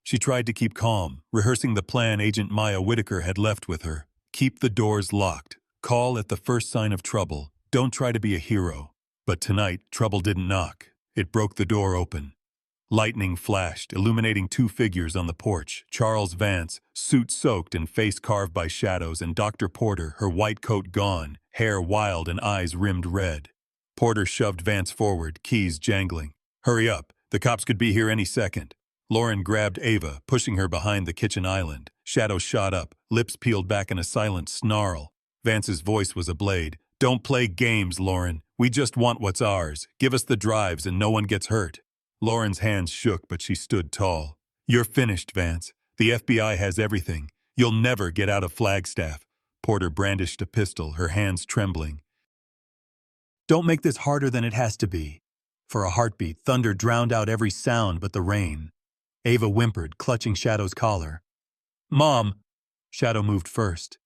She tried to keep calm, rehearsing the plan Agent Maya Whitaker had left with her. Keep the doors locked. Call at the first sign of trouble. Don't try to be a hero. But tonight, trouble didn't knock. It broke the door open. Lightning flashed, illuminating two figures on the porch. Charles Vance, suit soaked and face carved by shadows, and Dr. Porter, her white coat gone, hair wild and eyes rimmed red. Porter shoved Vance forward, keys jangling. "Hurry up. The cops could be here any second." Lauren grabbed Ava, pushing her behind the kitchen island. Shadow shot up, lips peeled back in a silent snarl. Vance's voice was a blade. "Don't play games, Lauren. We just want what's ours. Give us the drives and no one gets hurt." Lauren's hands shook, but she stood tall. "You're finished, Vance. The FBI has everything. You'll never get out of Flagstaff." Porter brandished a pistol, her hands trembling. "Don't make this harder than it has to be." For a heartbeat, thunder drowned out every sound but the rain. Ava whimpered, clutching Shadow's collar. "Mom!" Shadow moved first.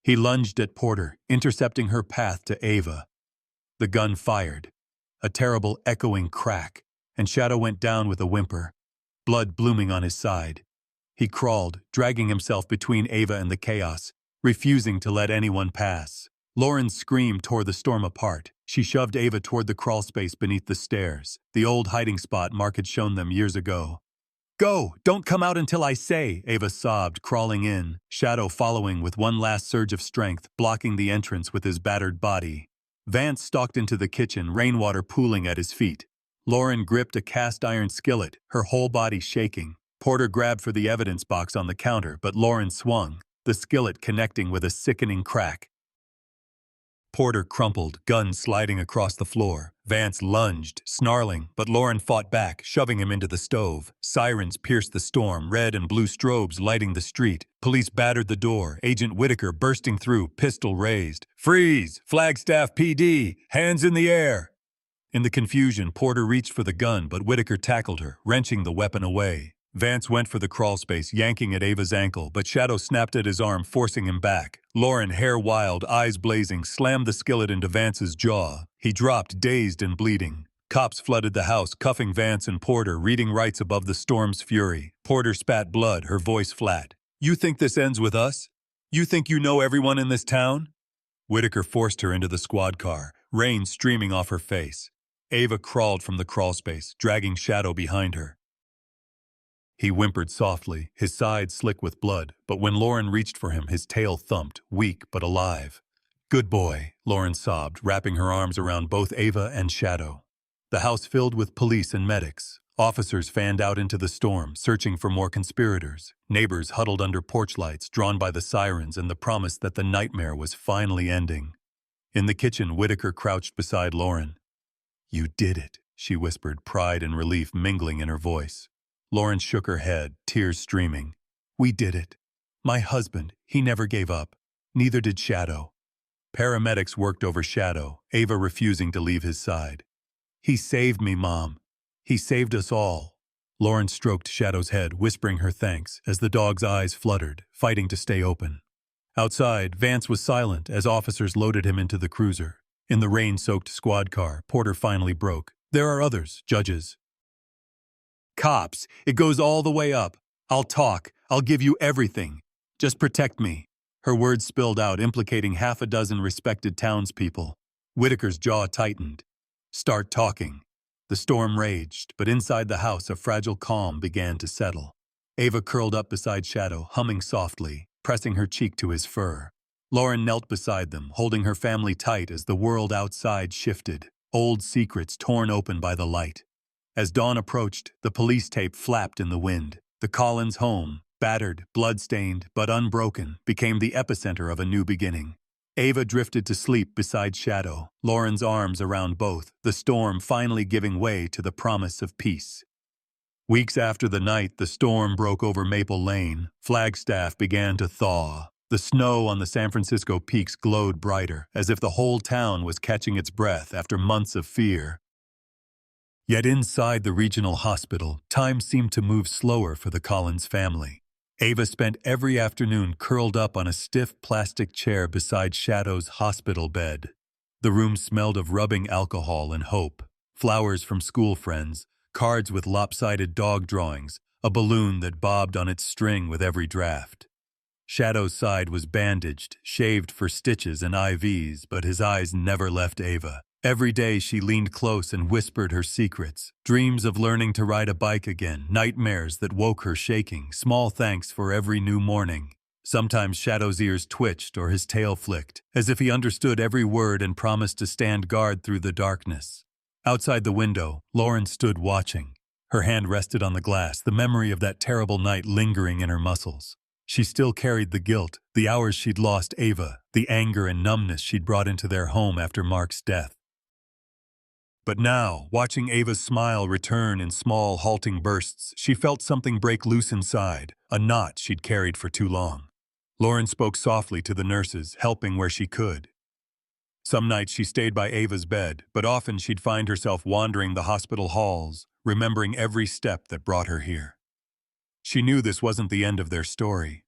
He lunged at Porter, intercepting her path to Ava. The gun fired. A terrible, echoing crack, and Shadow went down with a whimper, blood blooming on his side. He crawled, dragging himself between Ava and the chaos, refusing to let anyone pass. Lauren's scream tore the storm apart. She shoved Ava toward the crawlspace beneath the stairs, the old hiding spot Mark had shown them years ago. "Go! Don't come out until I say!" Ava sobbed, crawling in, Shadow following with one last surge of strength, blocking the entrance with his battered body. Vance stalked into the kitchen, rainwater pooling at his feet. Lauren gripped a cast-iron skillet, her whole body shaking. Porter grabbed for the evidence box on the counter, but Lauren swung, the skillet connecting with a sickening crack. Porter crumpled, gun sliding across the floor. Vance lunged, snarling, but Lauren fought back, shoving him into the stove. Sirens pierced the storm, red and blue strobes lighting the street. Police battered the door, Agent Whitaker bursting through, pistol raised. "Freeze! Flagstaff PD! Hands in the air!" In the confusion, Porter reached for the gun, but Whitaker tackled her, wrenching the weapon away. Vance went for the crawlspace, yanking at Ava's ankle, but Shadow snapped at his arm, forcing him back. Lauren, hair wild, eyes blazing, slammed the skillet into Vance's jaw. He dropped, dazed and bleeding. Cops flooded the house, cuffing Vance and Porter, reading rights above the storm's fury. Porter spat blood, her voice flat. "You think this ends with us? You think you know everyone in this town?" Whitaker forced her into the squad car, rain streaming off her face. Ava crawled from the crawlspace, dragging Shadow behind her. He whimpered softly, his side slick with blood, but when Lauren reached for him, his tail thumped, weak but alive. "Good boy," Lauren sobbed, wrapping her arms around both Ava and Shadow. The house filled with police and medics. Officers fanned out into the storm, searching for more conspirators. Neighbors huddled under porch lights, drawn by the sirens and the promise that the nightmare was finally ending. In the kitchen, Whitaker crouched beside Lauren. "You did it," she whispered, pride and relief mingling in her voice. Lauren shook her head, tears streaming. "We did it. My husband, he never gave up. Neither did Shadow." Paramedics worked over Shadow, Ava refusing to leave his side. "He saved me, Mom. He saved us all." Lauren stroked Shadow's head, whispering her thanks, as the dog's eyes fluttered, fighting to stay open. Outside, Vance was silent as officers loaded him into the cruiser. In the rain-soaked squad car, Porter finally broke. "There are others, judges." "Cops, it goes all the way up. I'll talk. I'll give you everything. Just protect me." Her words spilled out, implicating half a dozen respected townspeople. Whitaker's jaw tightened. "Start talking." The storm raged, but inside the house a fragile calm began to settle. Ava curled up beside Shadow, humming softly, pressing her cheek to his fur. Lauren knelt beside them, holding her family tight as the world outside shifted, old secrets torn open by the light. As dawn approached, the police tape flapped in the wind. The Collins home, battered, blood-stained, but unbroken, became the epicenter of a new beginning. Ava drifted to sleep beside Shadow, Lauren's arms around both, the storm finally giving way to the promise of peace. Weeks after the night the storm broke over Maple Lane, Flagstaff began to thaw. The snow on the San Francisco peaks glowed brighter, as if the whole town was catching its breath after months of fear. Yet inside the regional hospital, time seemed to move slower for the Collins family. Ava spent every afternoon curled up on a stiff plastic chair beside Shadow's hospital bed. The room smelled of rubbing alcohol and hope, flowers from school friends, cards with lopsided dog drawings, a balloon that bobbed on its string with every draft. Shadow's side was bandaged, shaved for stitches and IVs, but his eyes never left Ava. Every day she leaned close and whispered her secrets, dreams of learning to ride a bike again, nightmares that woke her shaking, small thanks for every new morning. Sometimes Shadow's ears twitched or his tail flicked, as if he understood every word and promised to stand guard through the darkness. Outside the window, Lauren stood watching. Her hand rested on the glass, the memory of that terrible night lingering in her muscles. She still carried the guilt, the hours she'd lost Ava, the anger and numbness she'd brought into their home after Mark's death. But now, watching Ava's smile return in small, halting bursts, she felt something break loose inside, a knot she'd carried for too long. Lauren spoke softly to the nurses, helping where she could. Some nights she stayed by Ava's bed, but often she'd find herself wandering the hospital halls, remembering every step that brought her here. She knew this wasn't the end of their story.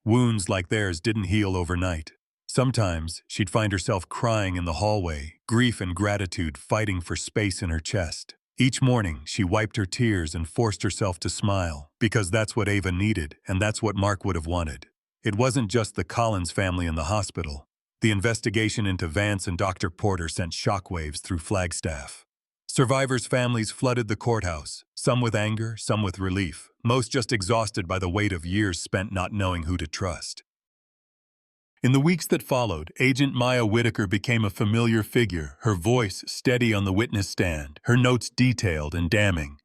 Wounds like theirs didn't heal overnight. Sometimes she'd find herself crying in the hallway, grief and gratitude fighting for space in her chest. Each morning, she wiped her tears and forced herself to smile, because that's what Ava needed, and that's what Mark would have wanted. It wasn't just the Collins family in the hospital. The investigation into Vance and Dr. Porter sent shockwaves through Flagstaff. Survivors' families flooded the courthouse, some with anger, some with relief, most just exhausted by the weight of years spent not knowing who to trust. In the weeks that followed, Agent Maya Whitaker became a familiar figure, her voice steady on the witness stand, her notes detailed and damning.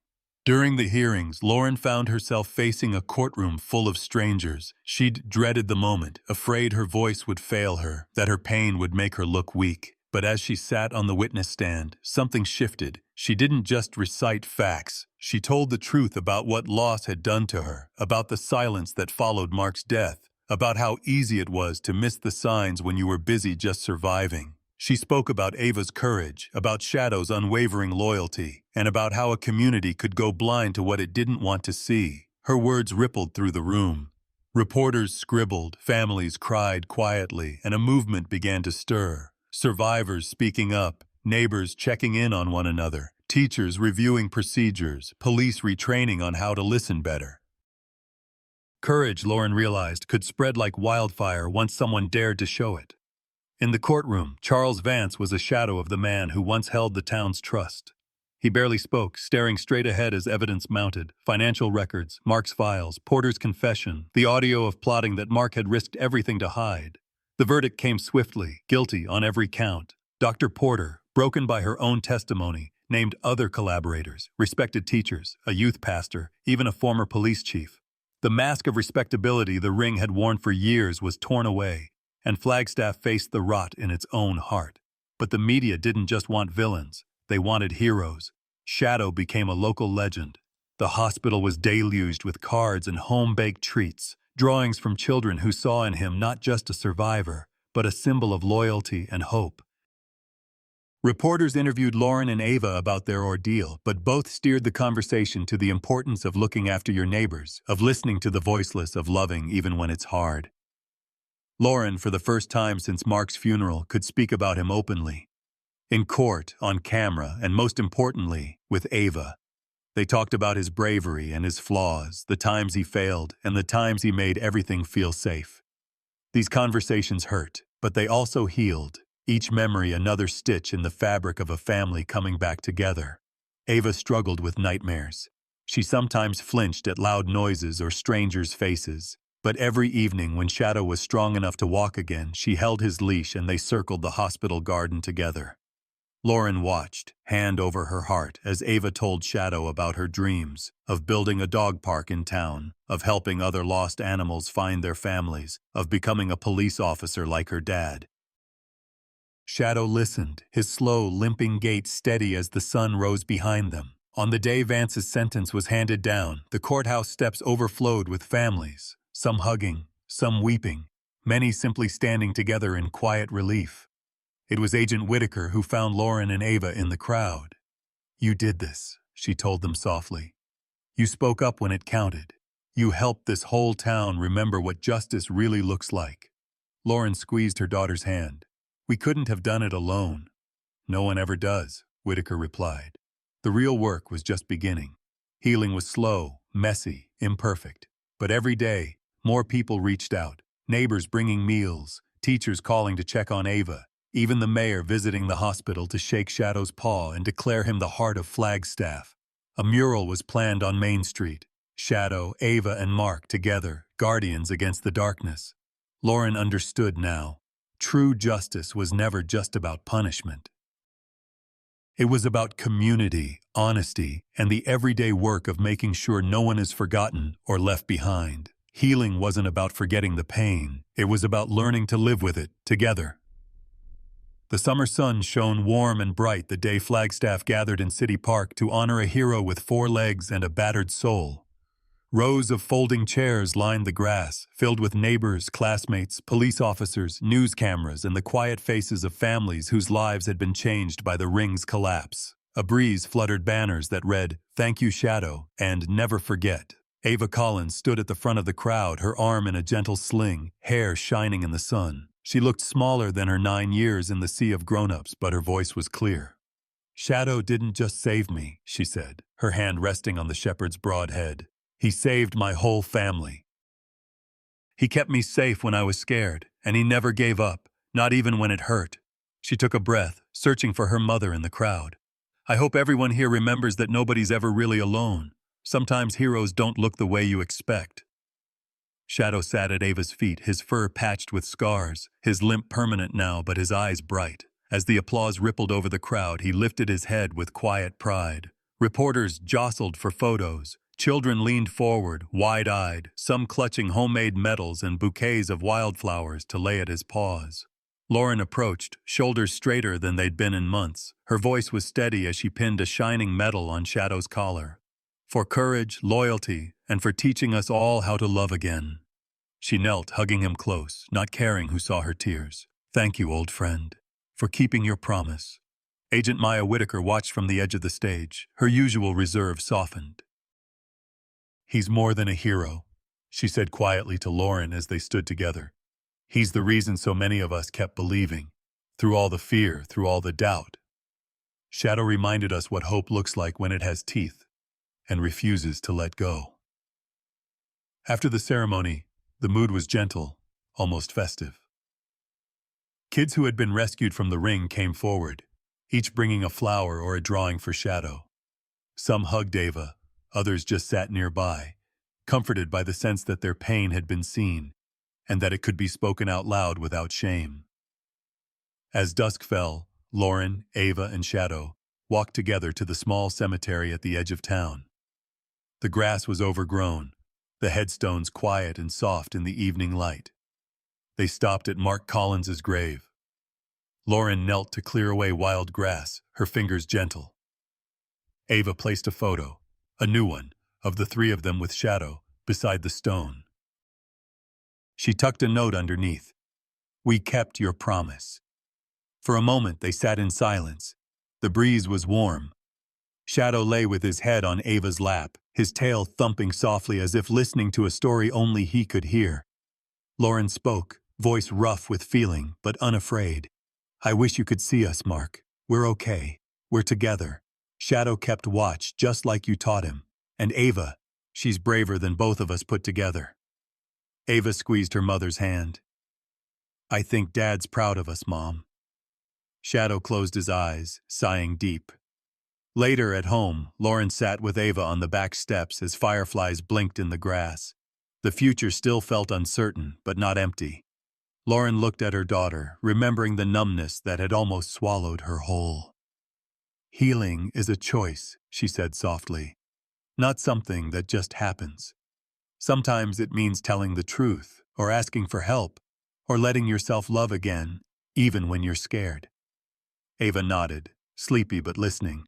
During the hearings, Lauren found herself facing a courtroom full of strangers. She'd dreaded the moment, afraid her voice would fail her, that her pain would make her look weak. But as she sat on the witness stand, something shifted. She didn't just recite facts. She told the truth about what loss had done to her, about the silence that followed Mark's death, about how easy it was to miss the signs when you were busy just surviving. She spoke about Ava's courage, about Shadow's unwavering loyalty, and about how a community could go blind to what it didn't want to see. Her words rippled through the room. Reporters scribbled, families cried quietly, and a movement began to stir. Survivors speaking up, neighbors checking in on one another, teachers reviewing procedures, police retraining on how to listen better. Courage, Lauren realized, could spread like wildfire once someone dared to show it. In the courtroom, Charles Vance was a shadow of the man who once held the town's trust. He barely spoke, staring straight ahead as evidence mounted, financial records, Mark's files, Porter's confession, the audio of plotting that Mark had risked everything to hide. The verdict came swiftly, guilty on every count. Dr. Porter, broken by her own testimony, named other collaborators, respected teachers, a youth pastor, even a former police chief. The mask of respectability the ring had worn for years was torn away, and Flagstaff faced the rot in its own heart. But the media didn't just want villains, they wanted heroes. Shadow became a local legend. The hospital was deluged with cards and home-baked treats, drawings from children who saw in him not just a survivor, but a symbol of loyalty and hope. Reporters interviewed Lauren and Ava about their ordeal, but both steered the conversation to the importance of looking after your neighbors, of listening to the voiceless, of loving even when it's hard. Lauren, for the first time since Mark's funeral, could speak about him openly. In court, on camera, and most importantly, with Ava. They talked about his bravery and his flaws, the times he failed, and the times he made everything feel safe. These conversations hurt, but they also healed, each memory another stitch in the fabric of a family coming back together. Ava struggled with nightmares. She sometimes flinched at loud noises or strangers' faces, but every evening when Shadow was strong enough to walk again, she held his leash and they circled the hospital garden together. Lauren watched, hand over her heart, as Ava told Shadow about her dreams, of building a dog park in town, of helping other lost animals find their families, of becoming a police officer like her dad. Shadow listened, his slow, limping gait steady as the sun rose behind them. On the day Vance's sentence was handed down, the courthouse steps overflowed with families, some hugging, some weeping, many simply standing together in quiet relief. It was Agent Whitaker who found Lauren and Ava in the crowd. "You did this," she told them softly. "You spoke up when it counted. You helped this whole town remember what justice really looks like." Lauren squeezed her daughter's hand. "We couldn't have done it alone." "No one ever does," Whitaker replied. The real work was just beginning. Healing was slow, messy, imperfect. But every day, more people reached out. Neighbors bringing meals, teachers calling to check on Ava, even the mayor visiting the hospital to shake Shadow's paw and declare him the heart of Flagstaff. A mural was planned on Main Street. Shadow, Ava, and Mark together, guardians against the darkness. Lauren understood now. True justice was never just about punishment. It was about community, honesty, and the everyday work of making sure no one is forgotten or left behind. Healing wasn't about forgetting the pain. It was about learning to live with it, together. The summer sun shone warm and bright the day Flagstaff gathered in City Park to honor a hero with 4 legs and a battered soul. Rows of folding chairs lined the grass, filled with neighbors, classmates, police officers, news cameras, and the quiet faces of families whose lives had been changed by the ring's collapse. A breeze fluttered banners that read, "Thank you, Shadow," and "Never Forget." Ava Collins stood at the front of the crowd, her arm in a gentle sling, hair shining in the sun. She looked smaller than her 9 years in the sea of grown-ups, but her voice was clear. "Shadow didn't just save me," she said, her hand resting on the shepherd's broad head. "He saved my whole family. He kept me safe when I was scared, and he never gave up, not even when it hurt." She took a breath, searching for her mother in the crowd. "I hope everyone here remembers that nobody's ever really alone. Sometimes heroes don't look the way you expect." Shadow sat at Ava's feet, his fur patched with scars, his limp permanent now but his eyes bright. As the applause rippled over the crowd, he lifted his head with quiet pride. Reporters jostled for photos. Children leaned forward, wide-eyed, some clutching homemade medals and bouquets of wildflowers to lay at his paws. Lauren approached, shoulders straighter than they'd been in months. Her voice was steady as she pinned a shining medal on Shadow's collar. "For courage, loyalty, and for teaching us all how to love again." She knelt, hugging him close, not caring who saw her tears. "Thank you, old friend, for keeping your promise." Agent Maya Whitaker watched from the edge of the stage, her usual reserve softened. "He's more than a hero," she said quietly to Lauren as they stood together. "He's the reason so many of us kept believing, through all the fear, through all the doubt. Shadow reminded us what hope looks like when it has teeth and refuses to let go." After the ceremony, the mood was gentle, almost festive. Kids who had been rescued from the ring came forward, each bringing a flower or a drawing for Shadow. Some hugged Ava, others just sat nearby, comforted by the sense that their pain had been seen, and that it could be spoken out loud without shame. As dusk fell, Lauren, Ava, and Shadow, walked together to the small cemetery at the edge of town. The grass was overgrown, the headstones quiet and soft in the evening light. They stopped at Mark Collins's grave. Lauren knelt to clear away wild grass, her fingers gentle. Ava placed a photo, a new one, of the three of them with Shadow, beside the stone. She tucked a note underneath. "We kept your promise." For a moment they sat in silence. The breeze was warm. Shadow lay with his head on Ava's lap, his tail thumping softly as if listening to a story only he could hear. Lauren spoke, voice rough with feeling, but unafraid. "I wish you could see us, Mark. We're okay. We're together. Shadow kept watch just like you taught him. And Ava, she's braver than both of us put together." Ava squeezed her mother's hand. "I think Dad's proud of us, Mom." Shadow closed his eyes, sighing deep. Later at home, Lauren sat with Ava on the back steps as fireflies blinked in the grass. The future still felt uncertain, but not empty. Lauren looked at her daughter, remembering the numbness that had almost swallowed her whole. "Healing is a choice," she said softly. "Not something that just happens. Sometimes it means telling the truth, or asking for help, or letting yourself love again, even when you're scared." Ava nodded, sleepy but listening.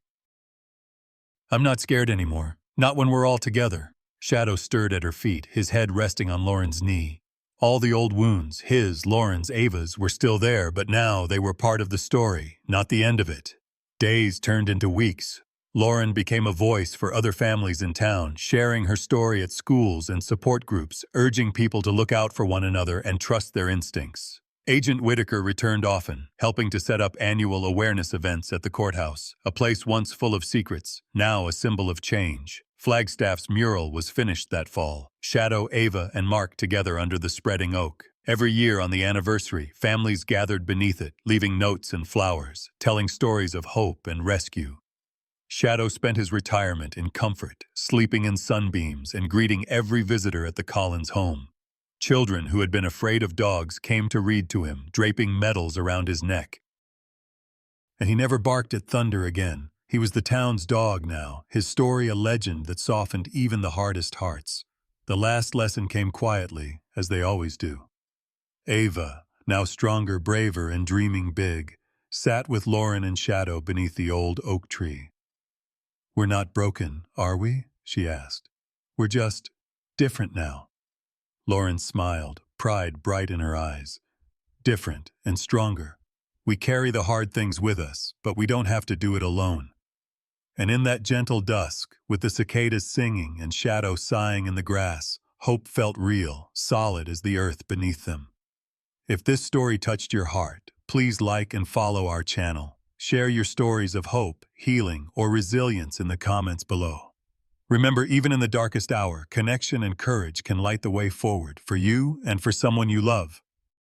"I'm not scared anymore, not when we're all together." Shadow stirred at her feet, his head resting on Lauren's knee. All the old wounds, his, Lauren's, Ava's, were still there, but now they were part of the story, not the end of it. Days turned into weeks. Lauren became a voice for other families in town, sharing her story at schools and support groups, urging people to look out for one another and trust their instincts. Agent Whitaker returned often, helping to set up annual awareness events at the courthouse, a place once full of secrets, now a symbol of change. Flagstaff's mural was finished that fall, Shadow, Ava, and Mark together under the spreading oak. Every year on the anniversary, families gathered beneath it, leaving notes and flowers, telling stories of hope and rescue. Shadow spent his retirement in comfort, sleeping in sunbeams and greeting every visitor at the Collins home. Children who had been afraid of dogs came to read to him, draping medals around his neck. And he never barked at thunder again. He was the town's dog now, his story a legend that softened even the hardest hearts. The last lesson came quietly, as they always do. Ava, now stronger, braver, and dreaming big, sat with Lauren and Shadow beneath the old oak tree. "We're not broken, are we?" she asked. "We're just different now." Lauren smiled, pride bright in her eyes. "Different and stronger. We carry the hard things with us, but we don't have to do it alone." And in that gentle dusk, with the cicadas singing and Shadow sighing in the grass, hope felt real, solid as the earth beneath them. If this story touched your heart, please like and follow our channel. Share your stories of hope, healing, or resilience in the comments below. Remember, even in the darkest hour, connection and courage can light the way forward for you and for someone you love.